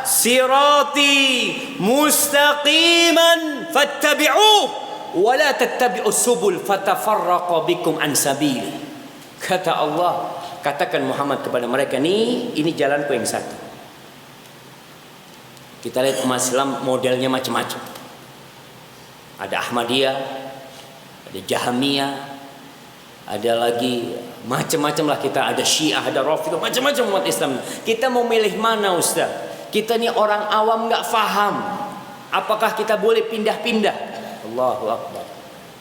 A: sirati mustaqiman fattabi'uh wa la tattabi'us subul fatafarraqa bikum an sabili. Kata Allah, katakan Muhammad kepada mereka, ini jalanku yang satu. Kita lihat umat Islam modelnya macam-macam. Ada Ahmadiyah, ada Jahamiyah, ada lagi macam-macam lah, kita ada Syiah, ada Rafidhah, macam-macam umat Islam. Kita mau milih mana, Ustaz? Kita ni orang awam enggak faham. Apakah kita boleh pindah-pindah? Allahu Akbar.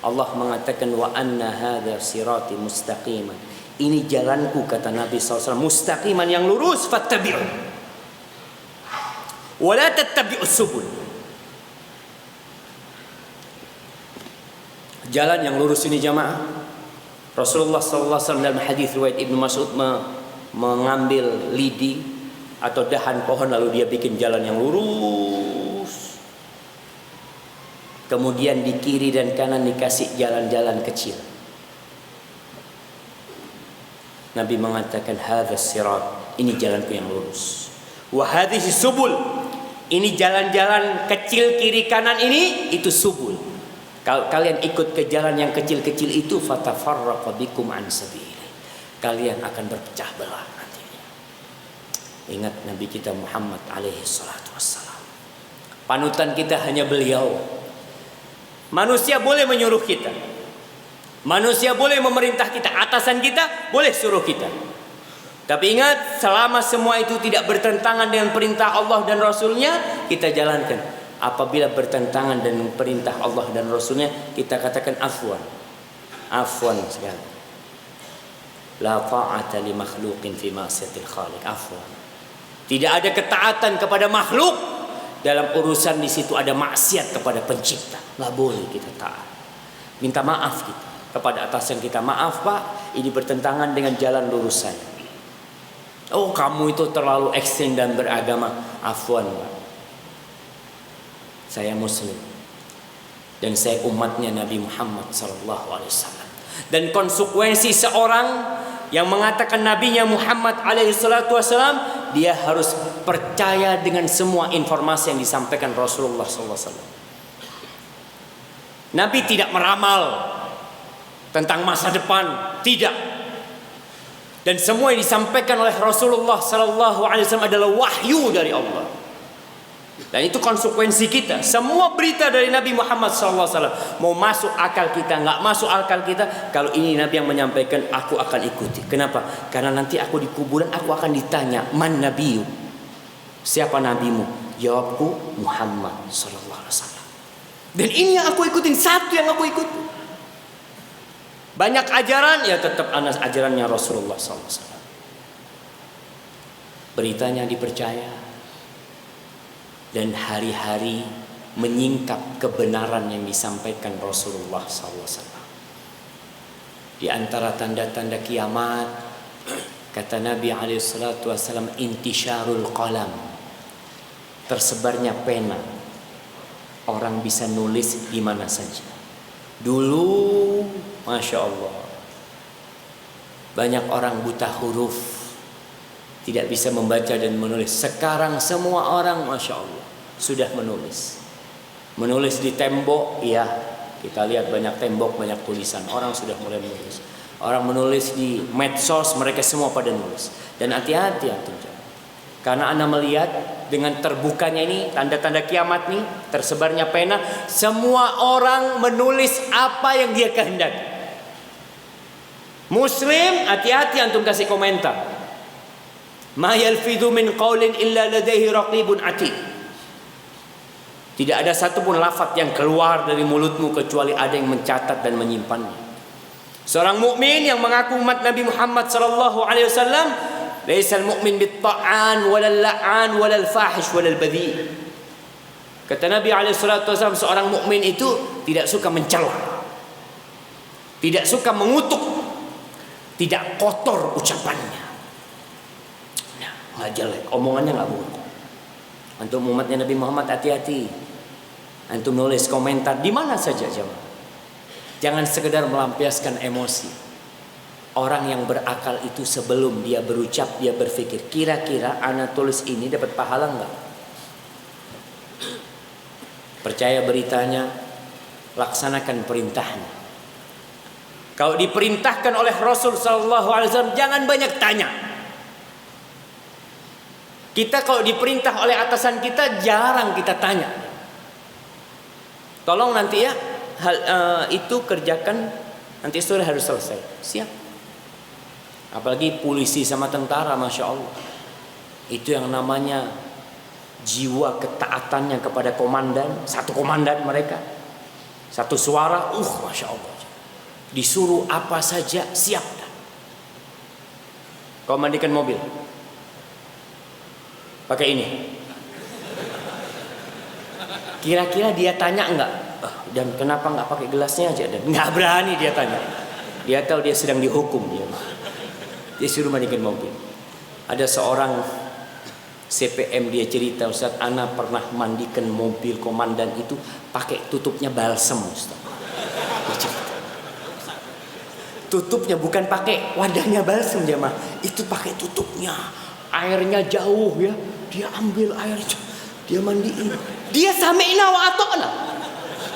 A: Allah mengatakan, wa anna hadza sirati mustaqiman. Ini jalanku, kata Nabi SAW, mustaqiman, yang lurus, fattabi'u wa la tattabi'us subul. Jalan yang lurus ini jamaah, Rasulullah SAW dalam hadis riwayat Ibnu Mas'ud mengambil lidi atau dahan pohon, lalu dia bikin jalan yang lurus. Kemudian di kiri dan kanan dikasih jalan-jalan kecil. Nabi mengatakan, hadzal sirat, ini jalanku yang lurus. Wa hadhihi subul, ini jalan-jalan kecil kiri kanan ini, itu subul. Kalau kalian ikut ke jalan yang kecil-kecil itu, fatafarraqa bikum an sabili, kalian akan berpecah belah nantinya. Ingat Nabi kita Muhammad alaihi salatu wassalam. Panutan kita hanya beliau. Manusia boleh menyuruh kita, manusia boleh memerintah kita, atasan kita boleh suruh kita. Tapi ingat, selama semua itu tidak bertentangan dengan perintah Allah dan Rasulnya, kita jalankan. Apabila bertentangan dengan perintah Allah dan Rasulnya, kita katakan afwan. Afwan sekali. La ta'ata li makhluqin fi ma'siyatil khaliq. Afwan. Tidak ada ketaatan kepada makhluk dalam urusan di situ ada maksiat kepada pencipta. Enggak boleh kita taat. Minta maaf kita kepada atasan kita. Maaf Pak, ini bertentangan dengan jalan lurus saya. Oh, kamu itu terlalu ekstrem dan beragama. Afwan Pak, saya Muslim dan saya umatnya Nabi Muhammad SAW. Dan konsekuensi seorang yang mengatakan nabinya Muhammad SAW, dia harus percaya dengan semua informasi yang disampaikan Rasulullah SAW. Nabi tidak meramal tentang masa depan, tidak. Dan semua yang disampaikan oleh Rasulullah SAW adalah wahyu dari Allah. Dan itu konsekuensi kita. Semua berita dari Nabi Muhammad SAW, mau masuk akal kita, nggak masuk akal kita, kalau ini Nabi yang menyampaikan, aku akan ikuti. Kenapa? Karena nanti aku di kuburan, aku akan ditanya, man nabiyu, siapa nabimu? Jawabku, Muhammad SAW. Dan ini yang aku ikutin, satu yang aku ikuti. Banyak ajaran, ya tetap ajarannya Rasulullah SAW. Beritanya dipercaya. Dan hari-hari menyingkap kebenaran yang disampaikan Rasulullah SAW. Di antara tanda-tanda kiamat, kata Nabi SAW, intisyarul qalam, tersebarnya pena. Orang bisa nulis di mana saja. Dulu, Masya Allah, banyak orang buta huruf, tidak bisa membaca dan menulis. Sekarang semua orang, Masya Allah, sudah menulis. Menulis di tembok, ya, kita lihat banyak tembok, banyak tulisan. Orang sudah mulai menulis. Orang menulis di medsos, mereka semua pada nulis. Dan hati-hati antum, karena Anda melihat dengan terbukanya ini, tanda-tanda kiamat nih, tersebarnya pena, semua orang menulis apa yang dia kehendaki. Muslim, hati-hati antum kasih komentar. Ma yalfidhu min qaulin illa ladaihi raqibun atid. Tidak ada satupun lafaz yang keluar dari mulutmu kecuali ada yang mencatat dan menyimpannya. Seorang mukmin yang mengaku umat Nabi Muhammad sallallahu alaihi wasallam, laisal mu'min bit-ta'an walal la'an walal fahish walal badhi. Kata Nabi alaihi salatu wasallam, seorang mukmin itu tidak suka mencela, tidak suka mengutuk, tidak kotor ucapannya. Nah, nggak jelek, omongannya nggak buruk. Antum umatnya Nabi Muhammad, hati-hati. Antum nulis komentar di mana saja jemaah. Jangan sekedar melampiaskan emosi. Orang yang berakal itu sebelum dia berucap, dia berpikir, kira-kira ana tulis ini dapat pahala enggak? Percaya beritanya, laksanakan perintahnya. Kalau diperintahkan oleh Rasul sallallahu alaihi wasallam, jangan banyak tanya. Kita kalau diperintah oleh atasan kita, jarang kita tanya. Tolong nanti ya, itu kerjakan, nanti sore harus selesai. Siap. Apalagi polisi sama tentara, Masya Allah. Itu yang namanya jiwa ketaatannya kepada komandan. Satu komandan mereka, satu suara, Masya Allah. Disuruh apa saja siap. Kau mandikan mobil, pakai ini. Kira-kira dia tanya enggak? Dan kenapa enggak pakai gelasnya aja? Dan enggak berani dia tanya. Dia tahu dia sedang dihukum dia. Dia suruh mandikan mobil. Ada seorang CPM, dia cerita, Ustaz, ana pernah mandikan mobil komandan itu pakai tutupnya balsem, Ustaz. Tutupnya bukan pakai wadahnya balsem jemaah, itu pakai tutupnya. Airnya jauh ya, dia ambil air, dia mandiin. Dia sami'na wa ata'na.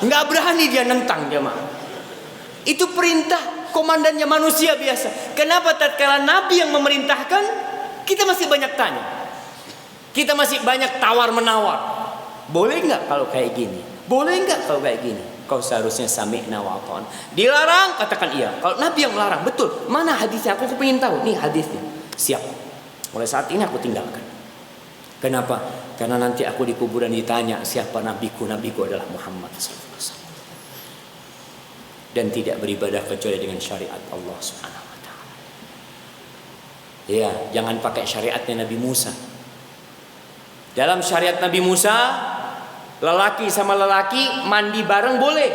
A: Enggak berani dia nentang jemaah. Itu perintah komandannya manusia biasa. Kenapa tatkala Nabi yang memerintahkan, kita masih banyak tanya, kita masih banyak tawar menawar. Boleh nggak kalau kayak gini? Boleh nggak kalau kayak gini? Kau seharusnya sami'na wa ata'na. Dilarang, katakan iya. Kalau Nabi yang melarang, betul. Mana hadisnya? Aku pengen tahu. Nih hadisnya. Siap. Mulai saat ini aku tinggalkan. Kenapa? Karena nanti aku di kuburan ditanya siapa nabiku. Nabiku adalah Muhammad SAW. Dan tidak beribadah kecuali dengan syariat Allah Subhanahu wa taala. Ya, jangan pakai syariatnya Nabi Musa. Dalam syariat Nabi Musa, lelaki sama lelaki mandi bareng boleh.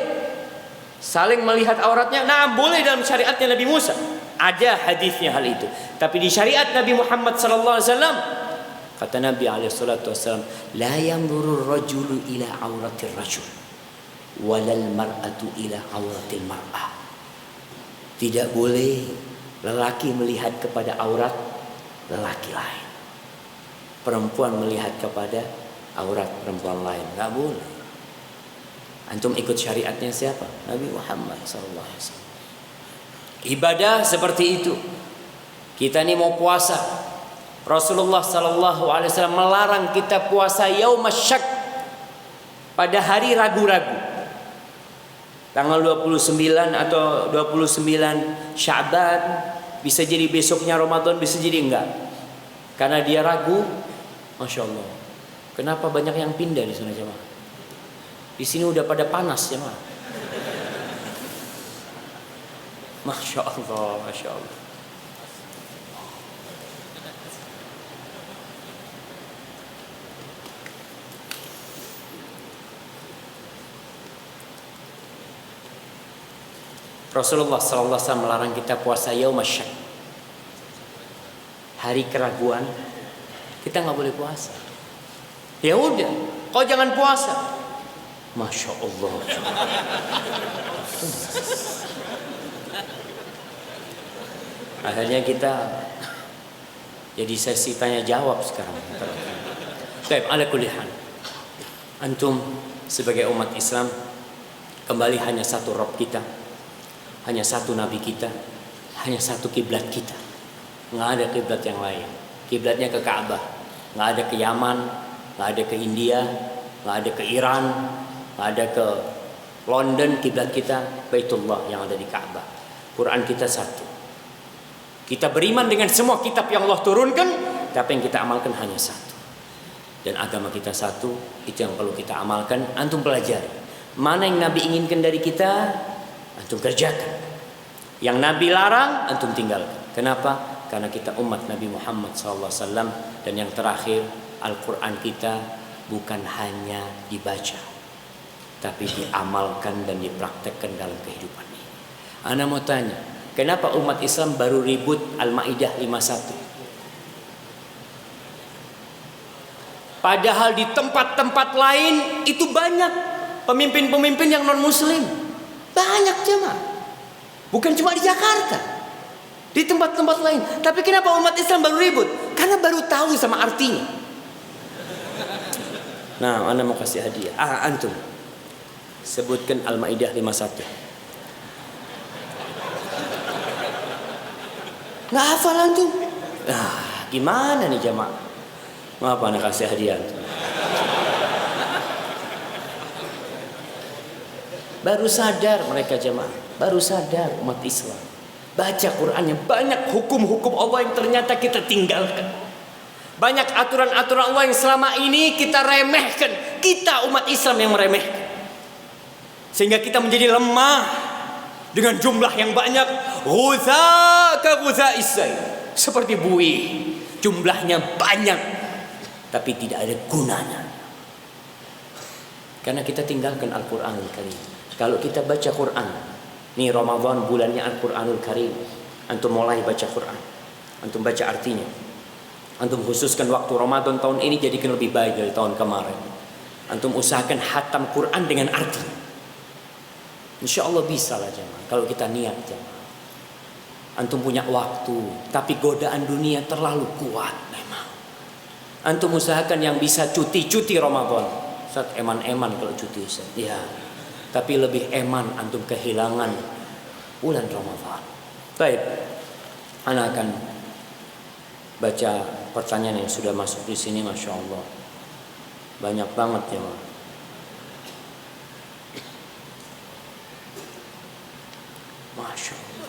A: Saling melihat auratnya, nah boleh dalam syariatnya Nabi Musa. Ada hadisnya hal itu. Tapi di syariat Nabi Muhammad sallallahu alaihi wasallam, kata Nabi alaihi salatu wasallam, la yanzuru ar-rajulu ila auratir rajul walal mar'atu ila auratil mar'ah. Tidak boleh lelaki melihat kepada aurat lelaki lain, perempuan melihat kepada aurat perempuan lain. Enggak boleh. Antum ikut syariatnya siapa? Nabi Muhammad SAW. Ibadah seperti itu. Kita ini mau puasa, Rasulullah SAW melarang kita puasa yaumasyak, pada hari ragu-ragu. Tanggal 29 atau 29 Sya'ban, bisa jadi besoknya Ramadan, bisa jadi enggak. Karena dia ragu, Masya Allah. Kenapa banyak yang pindah di sana jemaah? Di sini udah pada panas jemaah. Masya Allah, Masya Allah. Rasulullah SAW melarang kita puasa yaumasyak, hari keraguan. Kita nggak boleh puasa. Ya udah, kau jangan puasa. Masya Allah. Akhirnya kita jadi sesi tanya jawab sekarang. Baik, ala kulli hal. Antum sebagai umat Islam, kembali hanya satu Rabb kita, hanya satu Nabi kita, hanya satu kiblat kita. Nggak ada kiblat yang lain. Kiblatnya ke Ka'bah, nggak ada ke Yaman, nggak ada ke India, nggak ada ke Iran, nggak ada ke London. Kiblat kita Baitullah yang ada di Ka'bah. Quran kita satu. Kita beriman dengan semua kitab yang Allah turunkan, tapi yang kita amalkan hanya satu. Dan agama kita satu, itu yang perlu kita amalkan. Antum pelajari. Mana yang Nabi inginkan dari kita, antum kerjakan. Yang Nabi larang, antum tinggalkan. Kenapa? Karena kita umat Nabi Muhammad SAW. Dan yang terakhir, Al-Quran kita bukan hanya dibaca, tapi diamalkan dan dipraktekkan dalam kehidupan ini. Ana mau tanya, Kenapa umat Islam baru ribut Al-Maidah 51? Padahal di tempat-tempat lain itu banyak pemimpin-pemimpin yang non-muslim. Banyak jemaah. Bukan cuma di Jakarta. Di tempat-tempat lain. Tapi kenapa umat Islam baru ribut? Karena baru tahu sama artinya. Nah, Anda mau kasih hadiah. Antum. Sebutkan Al-Maidah 51. Nggak hafal antum. Nah, gimana nih jamaah? Ngapa Anda kasih hadiah antum? Baru sadar mereka jamaah. Baru sadar umat Islam. Baca Qur'annya, banyak hukum-hukum Allah yang ternyata kita tinggalkan. Banyak aturan-aturan Allah yang selama ini kita remehkan. Kita umat Islam yang meremehkan. Sehingga kita menjadi lemah. Dengan jumlah yang banyak, seperti buih, jumlahnya banyak, tapi tidak ada gunanya. Karena kita tinggalkan Al-Quranul Karim. Kalau kita baca Quran, nih Ramadan bulannya Al-Quranul Karim, antum mulai baca Quran, antum baca artinya, antum khususkan waktu Ramadan tahun ini jadikan lebih baik dari tahun kemarin. Antum usahakan hatam Quran dengan arti. Insya Allah bisa lah jemaah. Kalau kita niat jemaah. Antum punya waktu, tapi godaan dunia terlalu kuat memang. Antum usahakan yang bisa cuti Ramadan. Ustaz eman-eman kalau cuti Ustaz. Ya. Tapi lebih eman antum kehilangan bulan Ramadan. Baik. Ana akan baca pertanyaan yang sudah masuk di sini, Masya Allah. Banyak banget jemaah. Masya Allah.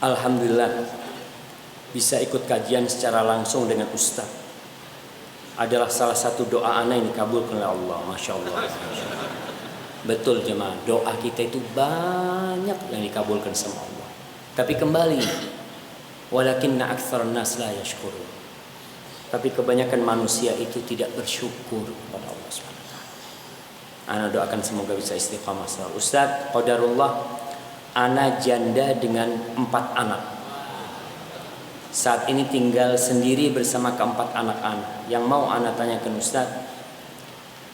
A: Alhamdulillah bisa ikut kajian secara langsung dengan Ustaz adalah salah satu doa ana yang dikabulkan oleh Allah. Masya Allah. Betul jemaah, doa kita itu banyak yang dikabulkan sama Allah. Tapi kembali, walakinna aktsarun nas la yashkurun. Tapi kebanyakan manusia itu tidak bersyukur kepada Allah SWT. Ana doakan semoga bisa istiqamah selalu. Ustaz, qadarullah, ana janda dengan 4 anak. Saat ini tinggal sendiri bersama keempat anak ana. Yang mau ana tanyakan Ustaz,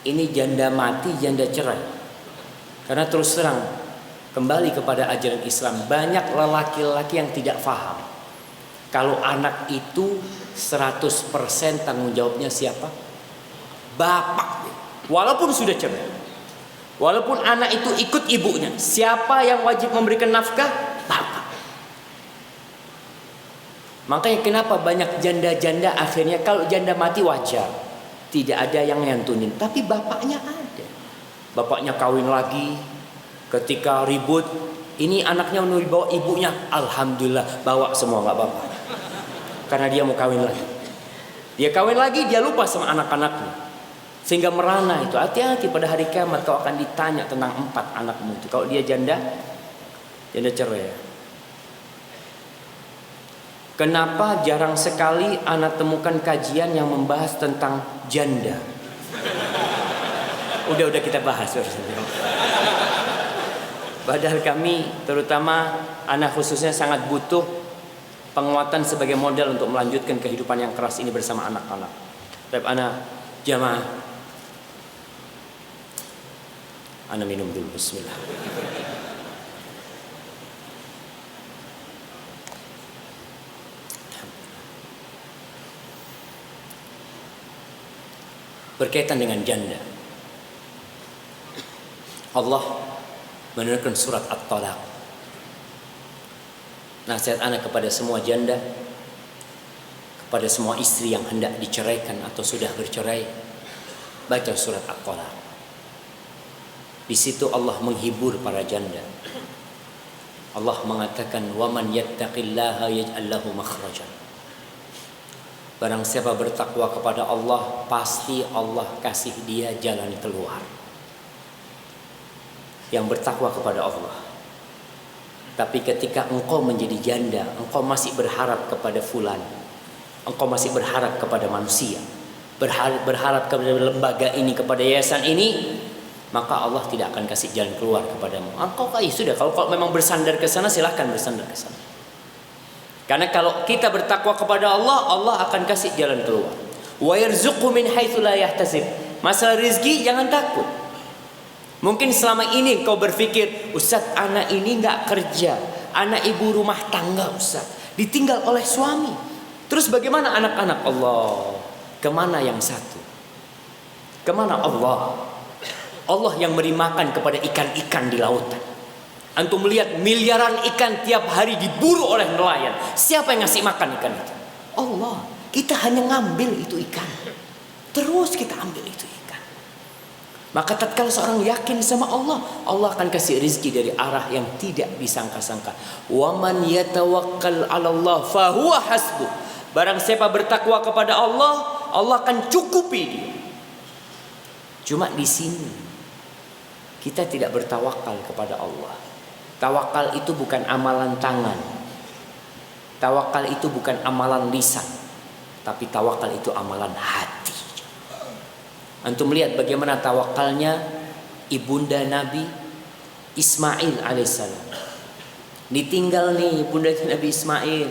A: ini janda mati, janda cerai? Karena terus terang, kembali kepada ajaran Islam, banyak lelaki-lelaki yang tidak faham. Kalau anak itu 100% tanggung jawabnya siapa? Bapak. Walaupun sudah cerai. Walaupun anak itu ikut ibunya, siapa yang wajib memberikan nafkah? Bapak. Makanya kenapa banyak janda-janda akhirnya kalau janda mati wajar, tidak ada yang nyantunin, tapi bapaknya ada. Bapaknya kawin lagi, ketika ribut, ini anaknya mau dibawa ibunya, alhamdulillah bawa semua nggak apa-apa. Karena dia mau kawin lagi. Dia kawin lagi, dia lupa sama anak-anaknya. Sehingga merana itu. Hati-hati pada hari kiamat kau akan ditanya tentang 4 anakmu itu. Kalau dia janda cerai. Kenapa jarang sekali anak temukan kajian yang membahas tentang janda? Udah kita bahas. Padahal kami, terutama anak khususnya sangat butuh penguatan sebagai modal untuk melanjutkan kehidupan yang keras ini bersama anak-anak. Tapi anak jamaah, anak minum dulu. Bismillah. Berkaitan dengan janda, Allah menurunkan surat At-Talaq. Nasihat anak kepada semua janda, kepada semua istri yang hendak diceraikan atau sudah bercerai, baca surat At-Talaq. Di situ Allah menghibur para janda. Allah mengatakan, "Wa man yattaqillaha yaj'al lahu makhrajan." Barang siapa bertakwa kepada Allah, pasti Allah kasih dia jalan keluar. Yang bertakwa kepada Allah. Tapi ketika engkau menjadi janda, engkau masih berharap kepada fulan, engkau masih berharap kepada manusia, berharap kepada lembaga ini, kepada yayasan ini, maka Allah tidak akan kasih jalan keluar kepadamu. Engkau sudah, kalau memang bersandar ke sana, silahkan bersandar ke sana. Karena kalau kita bertakwa kepada Allah, Allah akan kasih jalan keluar. Wa yarzuqhu min haitsu la yahtasib. Masalah rezeki jangan takut. Mungkin selama ini kau berpikir, Ustaz, anak ini nggak kerja, anak ibu rumah tangga, Ustaz, ditinggal oleh suami. Terus bagaimana anak-anak? Allah, kemana yang satu? Kemana Allah? Allah yang memberi makan kepada ikan-ikan di lautan. Antum melihat miliaran ikan tiap hari diburu oleh nelayan. Siapa yang ngasih makan ikan itu? Allah. Kita hanya ngambil itu ikan, terus kita ambil itu ikan. Maka tatkala seorang yakin sama Allah, Allah akan kasih rezeki dari arah yang tidak disangka-sangka. Wa man yatawakkal 'ala Allah fa huwa hasbuh. Barang siapa bertakwa kepada Allah, Allah akan cukupi dia. Cuma di sini kita tidak bertawakal kepada Allah. Tawakal itu bukan amalan tangan. Tawakal itu bukan amalan lisan. Tapi tawakal itu amalan hati. Antum melihat bagaimana tawakalnya ibunda Nabi Ismail alaihissalam. Ditinggal nih ibunda Nabi Ismail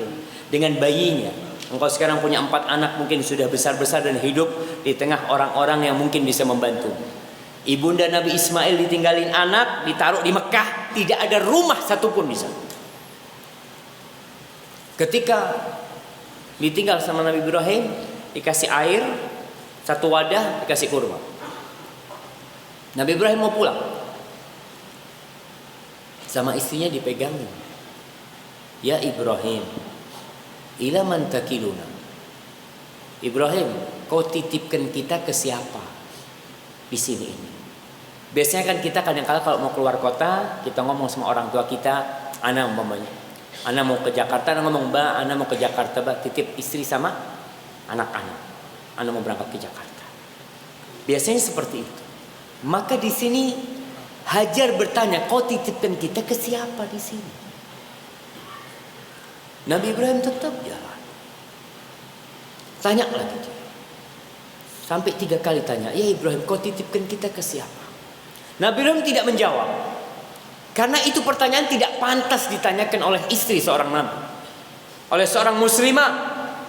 A: dengan bayinya. Engkau sekarang punya 4 anak, mungkin sudah besar-besar dan hidup di tengah orang-orang yang mungkin bisa membantu. Ibunda Nabi Ismail ditinggalin anak, ditaruh di Mekah, tidak ada rumah satupun di sana. Ketika ditinggal sama Nabi Ibrahim, dikasih air, satu wadah, dikasih kurma. Nabi Ibrahim mau pulang, sama istrinya dipegang. Ya Ibrahim, ila man takiluna. Ibrahim, kau titipkan kita ke siapa di sini ini? Biasanya kan kita kadang-kala kalau mau keluar kota, kita ngomong sama orang tua kita, anak umpamanya, anak mau ke Jakarta, anak ngomong, Mbak, anak mau ke Jakarta, Mbak, titip istri sama anak-anak. Anak mau berangkat ke Jakarta. Biasanya seperti itu. Maka di sini Hajar bertanya, kau titipkan kita ke siapa di sini? Nabi Ibrahim tetap jalan. Tanya lagi dia. Sampai 3 kali tanya, ya Ibrahim, kau titipkan kita ke siapa? Nabi Ibrahim tidak menjawab. Karena itu pertanyaan tidak pantas ditanyakan oleh istri seorang nabi. Oleh seorang muslimah,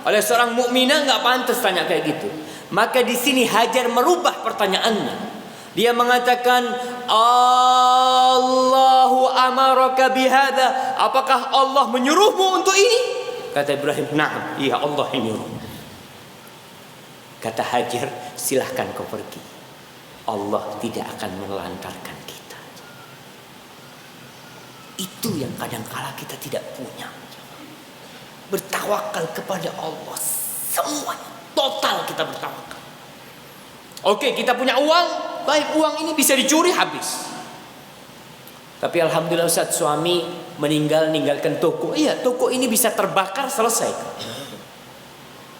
A: oleh seorang mukminah nggak pantas tanya kayak gitu. Maka di sini Hajar merubah pertanyaannya. Dia mengatakan, Allahu amaraka bihada. Apakah Allah menyuruhmu untuk ini? Kata Ibrahim, na'am, iya Allah yang menyuruh. Kata Hajar, silahkan kau pergi. Allah tidak akan menelantarkan kita. Itu yang kadang-kala kita tidak punya. Bertawakal kepada Allah, semuanya total kita bertawakal. Oke, kita punya uang, baik, uang ini bisa dicuri habis. Tapi alhamdulillah Ustaz, suami meninggalkan toko. Iya, toko ini bisa terbakar, selesai.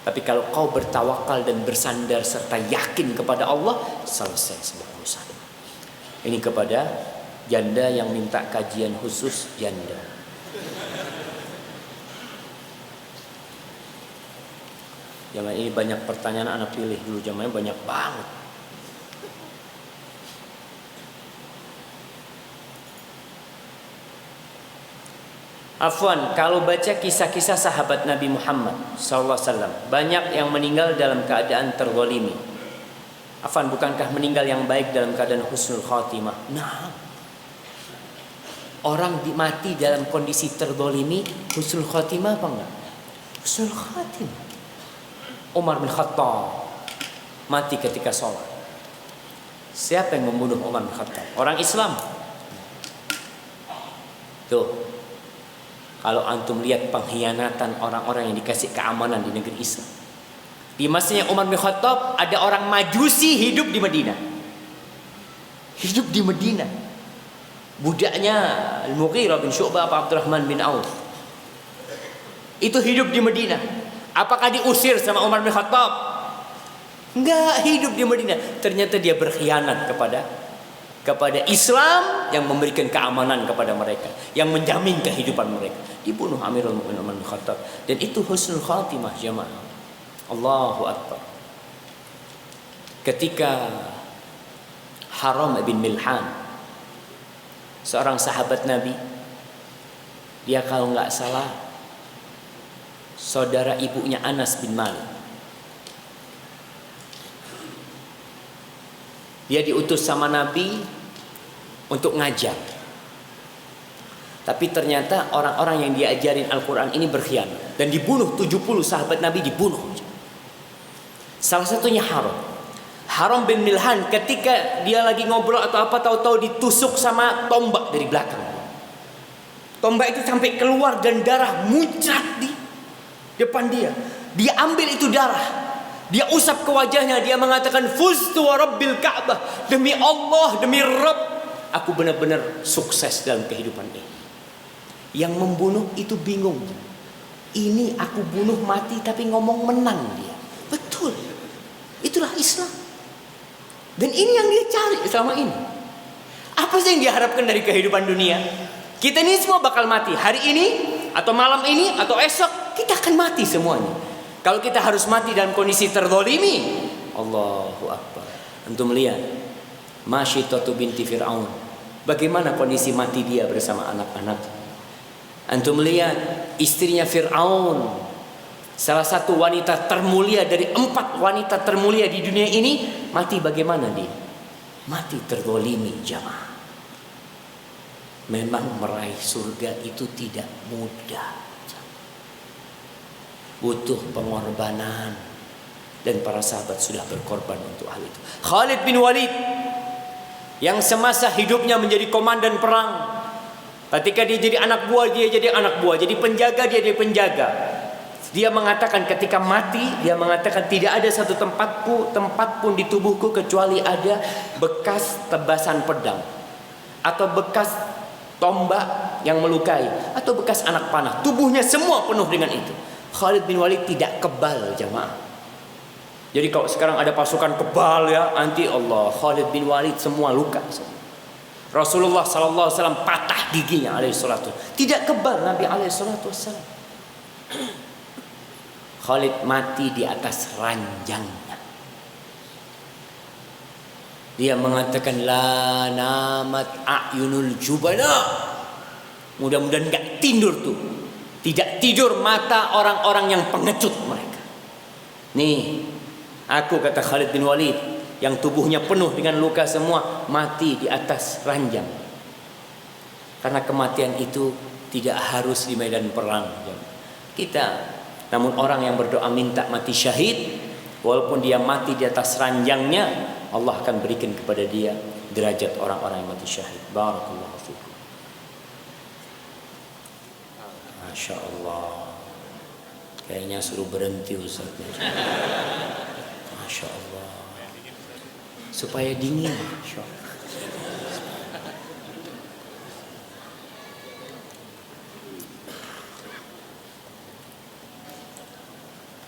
A: Tapi kalau kau bertawakal dan bersandar serta yakin kepada Allah, selesai semua urusan. Ini kepada janda yang minta kajian khusus janda. Zaman ini banyak pertanyaan, anak pilih dulu, zamannya banyak banget. Afwan, kalau baca kisah-kisah sahabat Nabi Muhammad SAW, banyak yang meninggal dalam keadaan terzalimi. Afwan, bukankah meninggal yang baik dalam keadaan husnul khatimah? Nah, orang mati dalam kondisi terzalimi, husnul khatimah apa enggak? Husnul khatimah. Umar bin Khattab mati ketika sholat. Siapa yang membunuh Umar bin Khattab? Orang Islam. Tuh, kalau antum lihat pengkhianatan orang-orang yang dikasih keamanan di negeri Islam. Di masanya Umar bin Khattab ada orang Majusi hidup di Madinah. Hidup di Madinah. Budaknya Al-Mughirah bin Syu'bah atau Abdurrahman bin Auf. Itu hidup di Madinah. Apakah diusir sama Umar bin Khattab? Enggak, hidup di Madinah. Ternyata dia berkhianat kepada Islam yang memberikan keamanan kepada mereka, yang menjamin kehidupan mereka. Dibunuh Amirul Mukminin Umar bin Khattab. Dan itu husnul khatimah jemaah. Allahu Akbar. ketika Haram bin Milhan, seorang sahabat Nabi, dia kalau nggak salah saudara ibunya Anas bin Malik. Dia diutus sama Nabi untuk ngajar. Tapi ternyata orang-orang yang diajarin Al-Quran ini berkhianat dan dibunuh. 70 sahabat Nabi dibunuh. Salah satunya Haram bin Milhan, ketika dia lagi ngobrol atau apa, tahu-tahu ditusuk sama tombak dari belakang. Tombak itu sampai keluar dan darah muncrat di depan dia. Dia ambil itu darah, dia usap ke wajahnya, dia mengatakan, "Fuztu wa rabbil Ka'bah." Demi Allah, demi Rabb, aku benar-benar sukses dalam kehidupan ini. Yang membunuh itu bingung. Ini aku bunuh mati tapi ngomong menang dia. Betul. Itulah Islam. Dan ini yang dia cari selama ini. Apa sih yang diharapkan dari kehidupan dunia? Kita ini semua bakal mati. Hari ini, atau malam ini, atau esok, kita akan mati semuanya. Kalau kita harus mati dalam kondisi terzalimi, Allahu Akbar. Antum lihat Masyiddatu binti Fir'aun, bagaimana kondisi mati dia bersama anak-anak. Antum lihat istrinya Fir'aun, salah satu wanita termulia dari 4 wanita termulia di dunia ini, mati bagaimana dia? Mati terzalimi, jamaah. Memang meraih surga itu tidak mudah, butuh pengorbanan, dan para sahabat sudah berkorban untuk hal itu. Khalid bin Walid yang semasa hidupnya menjadi komandan perang, ketika dia jadi anak buah, dia jadi anak buah, jadi penjaga, dia jadi penjaga. Dia mengatakan ketika mati, dia mengatakan tidak ada satu tempat pun di tubuhku kecuali ada bekas tebasan pedang atau bekas tombak yang melukai atau bekas anak panah. Tubuhnya semua penuh dengan itu. Khalid bin Walid tidak kebal, jamaah. Jadi kalau sekarang ada pasukan kebal ya, anti Allah, Khalid bin Walid semua luka. Rasulullah sallallahu alaihi wasallam patah giginya alaihi salatu. Tidak kebal Nabi alaihi salatu wasallam. Khalid mati di atas ranjangnya. Dia mengatakan la namat a'yunul jubana. Mudah-mudahan enggak tidur tuh. Tidak tidur mata orang-orang yang pengecut mereka. Nih, aku kata Khalid bin Walid yang tubuhnya penuh dengan luka semua, mati di atas ranjang. Karena kematian itu tidak harus di medan perang. Namun orang yang berdoa minta mati syahid, walaupun dia mati di atas ranjangnya, Allah akan berikan kepada dia derajat orang-orang yang mati syahid. Barakallahu fikum. Masya Allah. Kayaknya suruh berhenti Ustaz. Masya Allah. Supaya dingin. Masya Allah.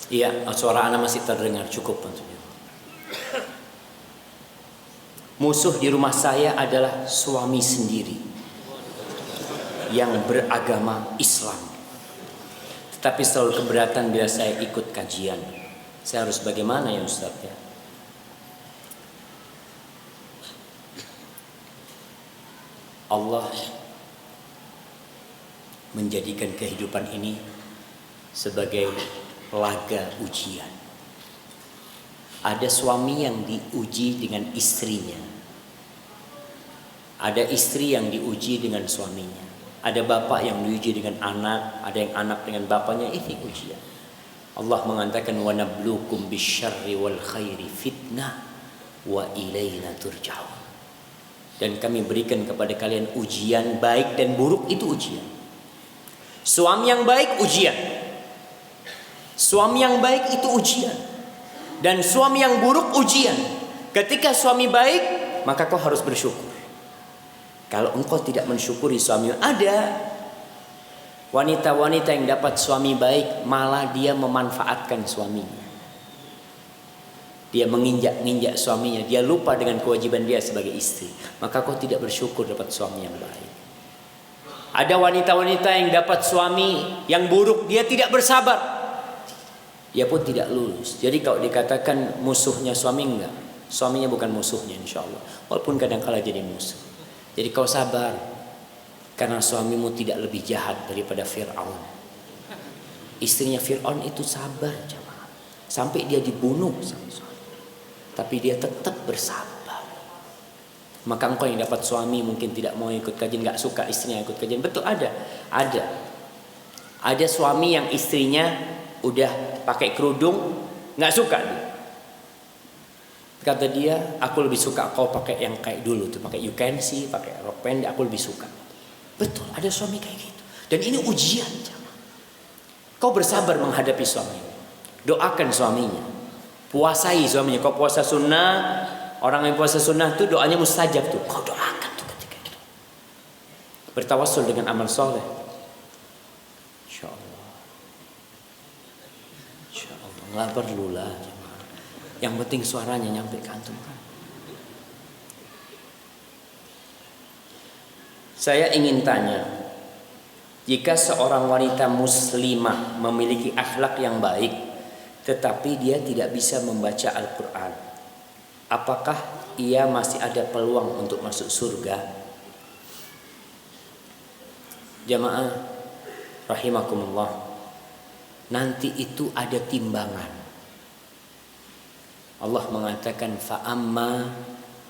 A: Iya, suara anak masih terdengar, cukup tentunya. Musuh di rumah saya adalah suami sendiri yang beragama Islam, tetapi selalu keberatan bila saya ikut kajian. Saya harus bagaimana ya Ustaz ya? Allah menjadikan kehidupan ini sebagai laga ujian. Ada suami yang diuji dengan istrinya, ada istri yang diuji dengan suaminya, ada bapak yang diuji dengan anak, ada yang anak dengan bapaknya. Ini ujian. Allah mengatakan wa nabluukum bisyarri wal khairi fitnah wa ilaina turja'un. Dan kami berikan kepada kalian ujian baik dan buruk, itu ujian. Suami yang baik ujian. Suami yang baik itu ujian. Dan suami yang buruk ujian. Ketika suami baik, maka kau harus bersyukur. Kalau engkau tidak mensyukuri suami, ada wanita-wanita yang dapat suami baik, malah dia memanfaatkan suaminya. Dia menginjak-injak suaminya, dia lupa dengan kewajiban dia sebagai istri. Maka kau tidak bersyukur dapat suami yang baik. Ada wanita-wanita yang dapat suami yang buruk, dia tidak bersabar. Dia pun tidak lulus. Jadi kalau dikatakan musuhnya suami, enggak. Suaminya bukan musuhnya insya Allah, walaupun kadang-kala jadi musuh. Jadi kau sabar, karena suamimu tidak lebih jahat daripada Fir'aun. Istrinya Fir'aun itu sabar jemaah, sampai dia dibunuh sama suami, tapi dia tetap bersabar. Maka engkau yang dapat suami mungkin tidak mau ikut kajian, nggak suka istrinya ikut kajian. Betul, ada suami yang istrinya udah pakai kerudung nggak suka dia. Kata dia, aku lebih suka kau pakai yang kayak dulu tuh, pakai you can see, pakai rok pendek, aku lebih suka. Betul, ada suami kayak gitu. Dan ini ujian. Kau bersabar menghadapi suami. Doakan suaminya. Puasai suaminya. Kau puasa sunnah, orang yang puasa sunnah tuh doanya mustajab tuh. Kau doakan tuh ketika itu. Bertawassul dengan amal soleh. Insya Allah. Insya Allah. Nggak perlulah. Yang penting suaranya nyampe ke antum kan. Saya ingin tanya, jika seorang wanita muslimah memiliki akhlak yang baik, tetapi dia tidak bisa membaca Al-Quran, apakah ia masih ada peluang untuk masuk surga? Jamaah rahimakumullah, nanti itu ada timbangan. Allah mengatakan fa'amma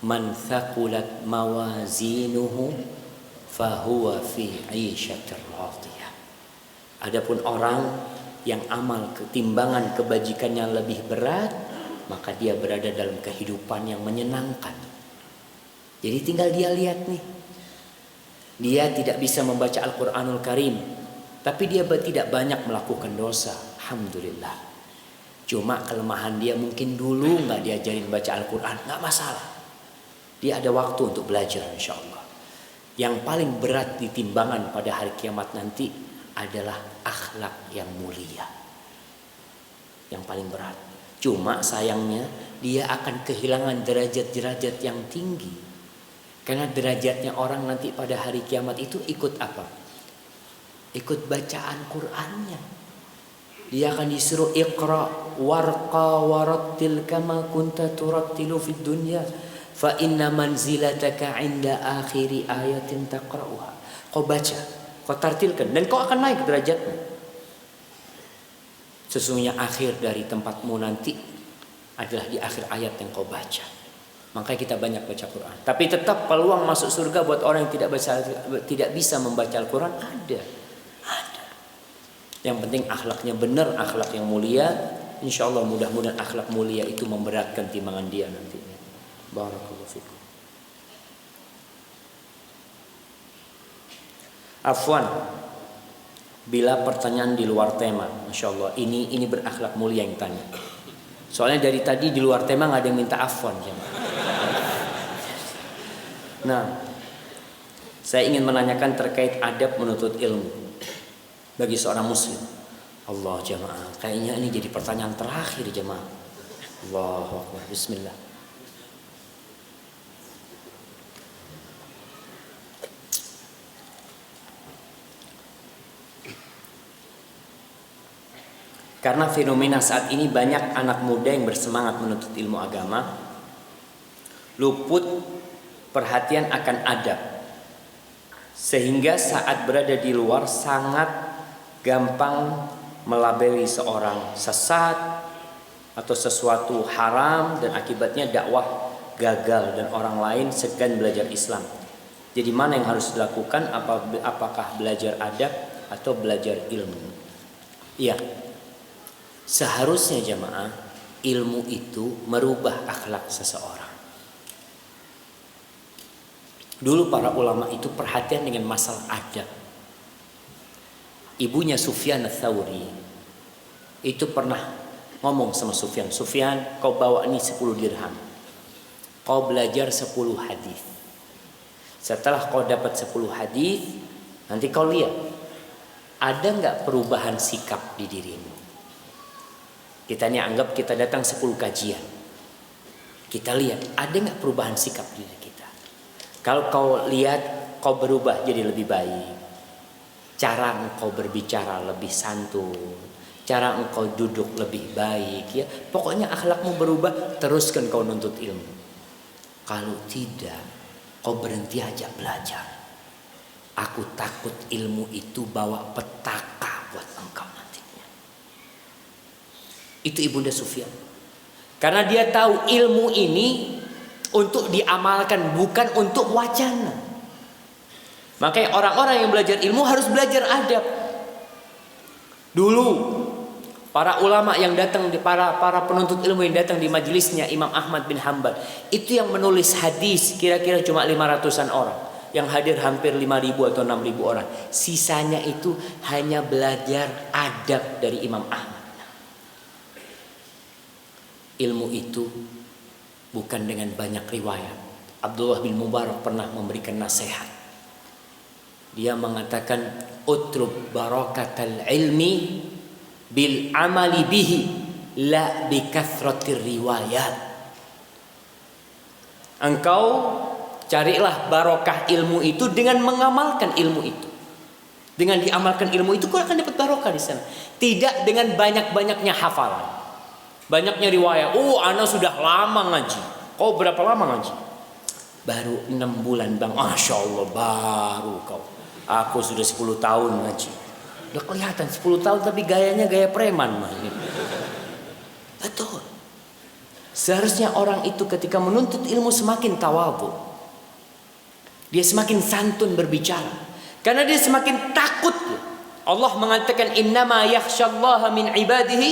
A: man thaqulat mawazinuhu fahuwa fi 'ishatir radiyah. Adapun orang yang amal ketimbangan kebajikannya lebih berat, maka dia berada dalam kehidupan yang menyenangkan. Jadi tinggal dia lihat nih. Dia tidak bisa membaca Al-Qur'anul Karim, tapi dia tidak banyak melakukan dosa. Alhamdulillah. Cuma kelemahan dia mungkin dulu nggak diajarin baca Al-Quran, nggak masalah. Dia ada waktu untuk belajar insya Allah. Yang paling berat di timbangan pada hari kiamat nanti adalah akhlak yang mulia. Yang paling berat. Cuma sayangnya dia akan kehilangan derajat-derajat yang tinggi. Karena derajatnya orang nanti pada hari kiamat itu ikut apa? Ikut bacaan Qur'annya. Dia akan disuruh iqra warqa warattil kama kunta turattilu fid dunya fa inna manzilataka 'inda akhiri ayatin taqra'uha. Kau baca, kau tartilkan, dan kau akan naik derajatnya. Sesungguhnya akhir dari tempatmu nanti adalah di akhir ayat yang kau baca. Makanya kita banyak baca Quran. Tapi tetap peluang masuk surga buat orang yang tidak bisa membaca Al-Quran ada. Yang penting akhlaknya benar, akhlak yang mulia. Insya Allah mudah-mudahan akhlak mulia itu memberatkan timbangan dia nantinya. Barakallahu fikum. Afwan, bila pertanyaan di luar tema, Masya Allah, ini berakhlak mulia yang tanya. Soalnya dari tadi di luar tema nggak ada yang minta afwan. Nah, saya ingin menanyakan terkait adab menuntut ilmu bagi seorang muslim. Allah jamaah, kayaknya ini jadi pertanyaan terakhir jamaah. Allahu Akbar. Bismillah. Karena fenomena saat ini banyak anak muda yang bersemangat menuntut ilmu agama, luput perhatian akan adab, sehingga saat berada di luar sangat gampang melabeli seorang sesat atau sesuatu haram, dan akibatnya dakwah gagal dan orang lain segan belajar Islam. Jadi mana yang harus dilakukan? Apakah belajar adab atau belajar ilmu? Iya, seharusnya jamaah ilmu itu merubah akhlak seseorang. Dulu para ulama itu perhatian dengan masalah adab. Ibunya Sufyan Ats-Tsauri itu pernah ngomong sama Sufyan, Sufyan, kau bawa ini 10 dirham. Kau belajar 10 hadis. Setelah kau dapat 10 hadis, nanti kau lihat ada nggak perubahan sikap di dirimu. Kita ini anggap kita datang 10 kajian. Kita lihat ada nggak perubahan sikap di diri kita. Kalau kau lihat kau berubah jadi lebih baik, cara kau berbicara lebih santun, cara engkau duduk lebih baik ya. Pokoknya akhlakmu berubah, teruskan kau nuntut ilmu. Kalau tidak, kau berhenti aja belajar. Aku takut ilmu itu bawa petaka buat engkau nantinya. Itu Ibunda Sufyan. Karena dia tahu ilmu ini untuk diamalkan, bukan untuk wacana. Makanya orang-orang yang belajar ilmu harus belajar adab. Dulu para ulama yang datang, para penuntut ilmu yang datang di majelisnya Imam Ahmad bin Hanbal, itu yang menulis hadis kira-kira cuma 500-an orang. Yang hadir hampir 5.000 atau 6.000 orang. Sisanya itu hanya belajar adab dari Imam Ahmad. Ilmu itu bukan dengan banyak riwayat. Abdullah bin Mubarak pernah memberikan nasihat. Dia mengatakan, utrub barakatal ilmi bil amali bihi la bi kathratir riwayat. Engkau carilah barokah ilmu itu dengan mengamalkan ilmu itu. Dengan diamalkan ilmu itu kau akan dapat barokah di sana. Tidak dengan banyak-banyaknya hafalan, banyaknya riwayat. Oh, ana sudah lama ngaji. Kau berapa lama ngaji? Baru 6 bulan bang. Masya Allah, baru kau. Aku sudah 10 tahun ngaji. Udah kelihatan 10 tahun tapi gayanya gaya preman. Betul. Seharusnya orang itu ketika menuntut ilmu semakin tawadhu. Dia semakin santun berbicara. Karena dia semakin takut. Allah mengatakan innama yakhsyallaha min ibadihi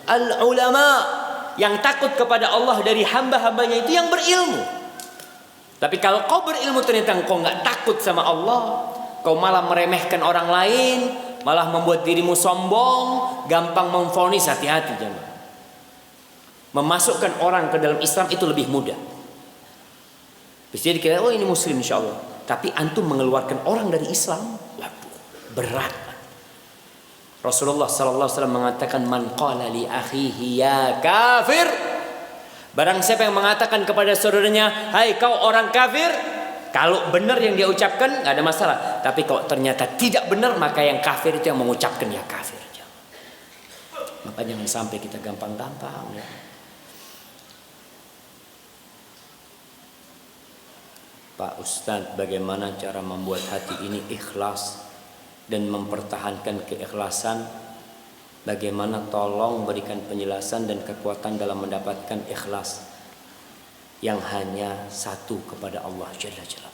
A: al-ulama. Yang takut kepada Allah dari hamba-hambanya itu yang berilmu. Tapi kalau kau berilmu ternyata kau nggak takut sama Allah, kau malah meremehkan orang lain, malah membuat dirimu sombong, gampang memvonis, hati-hati jemaah. Memasukkan orang ke dalam Islam itu lebih mudah. Bisa dikira, oh ini muslim insya Allah. Tapi antum mengeluarkan orang dari Islam, waduh, berat. Rasulullah SAW mengatakan, man qala li akhihi ya kafir. Barang siapa yang mengatakan kepada saudaranya, hai kau orang kafir. Kalau benar yang dia ucapkan nggak ada masalah. Tapi kalau ternyata tidak benar, maka yang kafir itu yang mengucapkan ya kafir. Maka jangan sampai kita gampang-gampang ya. Pak Ustadz, bagaimana cara membuat hati ini ikhlas dan mempertahankan keikhlasan? Bagaimana, tolong berikan penjelasan dan kekuatan dalam mendapatkan ikhlas yang hanya satu kepada Allah Jalla Jalla.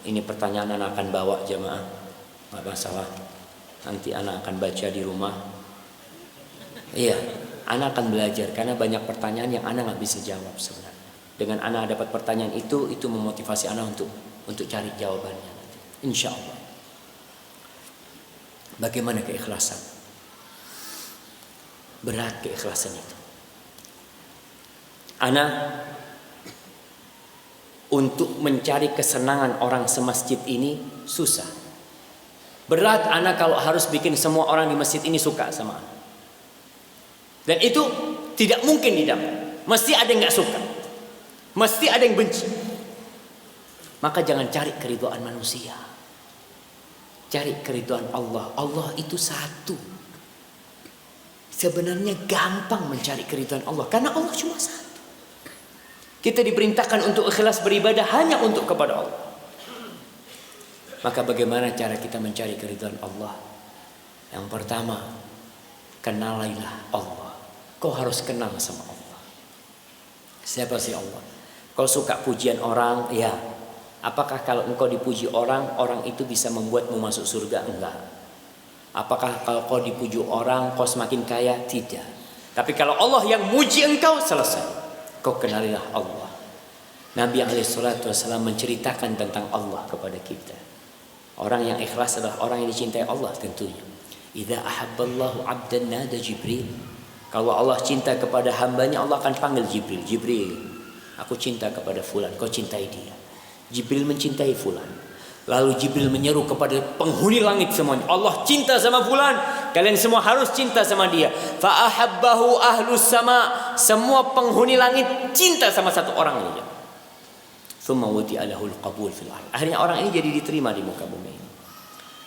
A: Ini pertanyaan anak akan bawa jemaah, nggak masalah. Nanti anak akan baca di rumah. Iya, anak akan belajar karena banyak pertanyaan yang anak nggak bisa jawab sebenarnya. Dengan anak dapat pertanyaan itu memotivasi anak untuk cari jawabannya. Insya Allah. Bagaimana keikhlasan? Berat keikhlasan itu. Anak untuk mencari kesenangan orang semasjid ini susah. Berat anak kalau harus bikin semua orang di masjid ini suka sama anak. Dan itu tidak mungkin didapat. Mesti ada yang nggak suka. Mesti ada yang benci. Maka jangan cari keridhaan manusia. Cari keridhaan Allah. Allah itu satu. Sebenarnya gampang mencari keridhaan Allah. Karena Allah cuma satu. Kita diperintahkan untuk ikhlas beribadah hanya untuk kepada Allah. Maka bagaimana cara kita mencari keridhaan Allah? Yang pertama, kenalilah Allah. Kau harus kenal sama Allah. Siapa sih Allah? Kau suka pujian orang, ya. Apakah kalau engkau dipuji orang, orang itu bisa membuatmu masuk surga? Enggak. Apakah kalau kau dipuji orang, kau semakin kaya? Tidak. Tapi kalau Allah yang muji engkau, selesai. Kau kenalilah Allah. Nabi SAW menceritakan tentang Allah kepada kita. Orang yang ikhlas adalah orang yang dicintai Allah tentunya. Idza ahabballahu 'abdan nada Jibril. Kalau Allah cinta kepada hambanya, Allah akan panggil Jibril. Jibril, aku cinta kepada fulan, kau cintai dia. Jibril mencintai fulan. Lalu Jibril menyeru kepada penghuni langit semuanya, Allah cinta sama fulan, kalian semua harus cinta sama dia. Fa ahabbahu ahlus sama. Semua penghuni langit cinta sama satu orang saja. Tsumma wudi'a lahul qabul fil ardh. Akhirnya orang ini jadi diterima di muka bumi ini.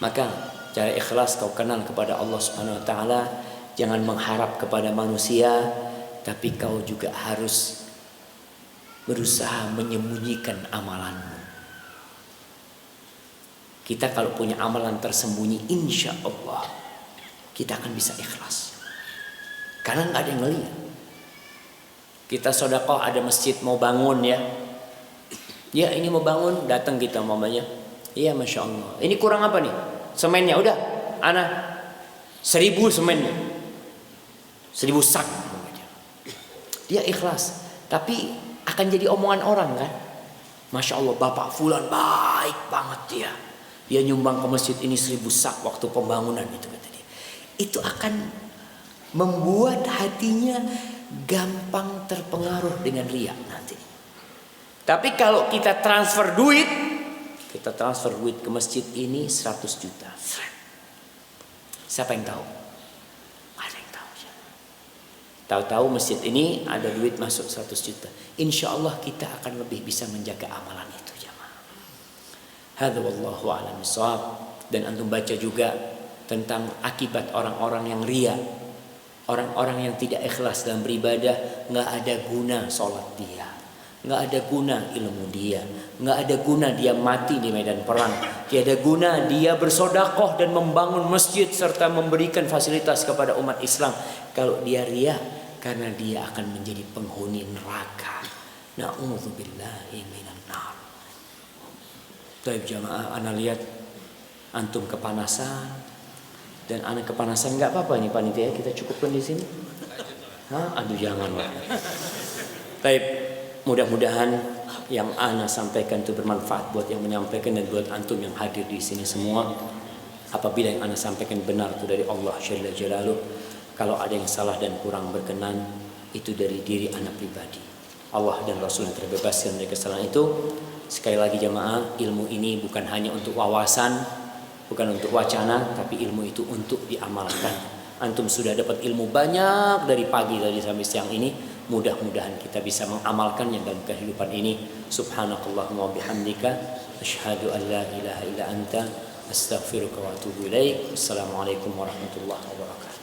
A: Maka Cara ikhlas kau kenal kepada Allah Subhanahu wa taala, jangan mengharap kepada manusia, tapi kau juga harus berusaha menyembunyikan amalanmu. Kita kalau punya amalan tersembunyi, insya Allah kita akan bisa ikhlas. Karena nggak ada yang ngelihat. Kita sedekah, ada masjid mau bangun ya. Ya ini mau bangun, datang kita mamanya. Iya Masya Allah. Ini kurang apa nih? Semennya udah, ana 1000 semennya, 1000 sak. Dia ikhlas, tapi akan jadi omongan orang kan. Masya Allah, Bapak Fulan baik banget dia. Dia nyumbang ke masjid ini 1000 sak waktu pembangunan itu kata dia. Itu akan membuat hatinya gampang terpengaruh dengan riya nanti. Tapi kalau kita transfer duit ke masjid ini 100 juta. Siapa yang tahu? Ada yang tahu. Tahu-tahu masjid ini ada duit masuk 100 juta. Insya Allah kita akan lebih bisa menjaga amalan itu jamaah. Hadza wallahu a'lam bishawab. Dan antum baca juga tentang akibat orang-orang yang riya. Orang-orang yang tidak ikhlas dalam beribadah, nggak ada guna sholat dia, nggak ada guna ilmu dia, nggak ada guna dia mati di medan perang, tiada guna dia bersodakoh dan membangun masjid serta memberikan fasilitas kepada umat Islam. Kalau dia riya, karena dia akan menjadi penghuni neraka. Na'udzubillahi minan nar. Baik jamaah, ana lihat antum kepanasan. Dan anak kepanasan, nggak apa-apa nih panitia, kita cukupkan di sini. Aduh jangan lah. Baik, mudah-mudahan yang ana sampaikan itu bermanfaat buat yang menyampaikan dan buat antum yang hadir di sini semua. Apabila yang ana sampaikan benar itu dari Allah Jalla Jalaluh, kalau ada yang salah dan kurang berkenan, itu dari diri ana pribadi. Allah dan Rasul yang terbebaskan dari kesalahan itu. Sekali lagi jamaah, ilmu ini bukan hanya untuk wawasan, bukan untuk wacana, tapi ilmu itu untuk diamalkan. Antum sudah dapat ilmu banyak dari pagi tadi sampai siang ini. Mudah-mudahan kita bisa mengamalkannya dalam kehidupan ini. Subhanakallahumma wa bihamdika asyhadu an la ilaha illa anta astaghfiruka wa atubu ilaik. Assalamualaikum warahmatullahi wabarakatuh.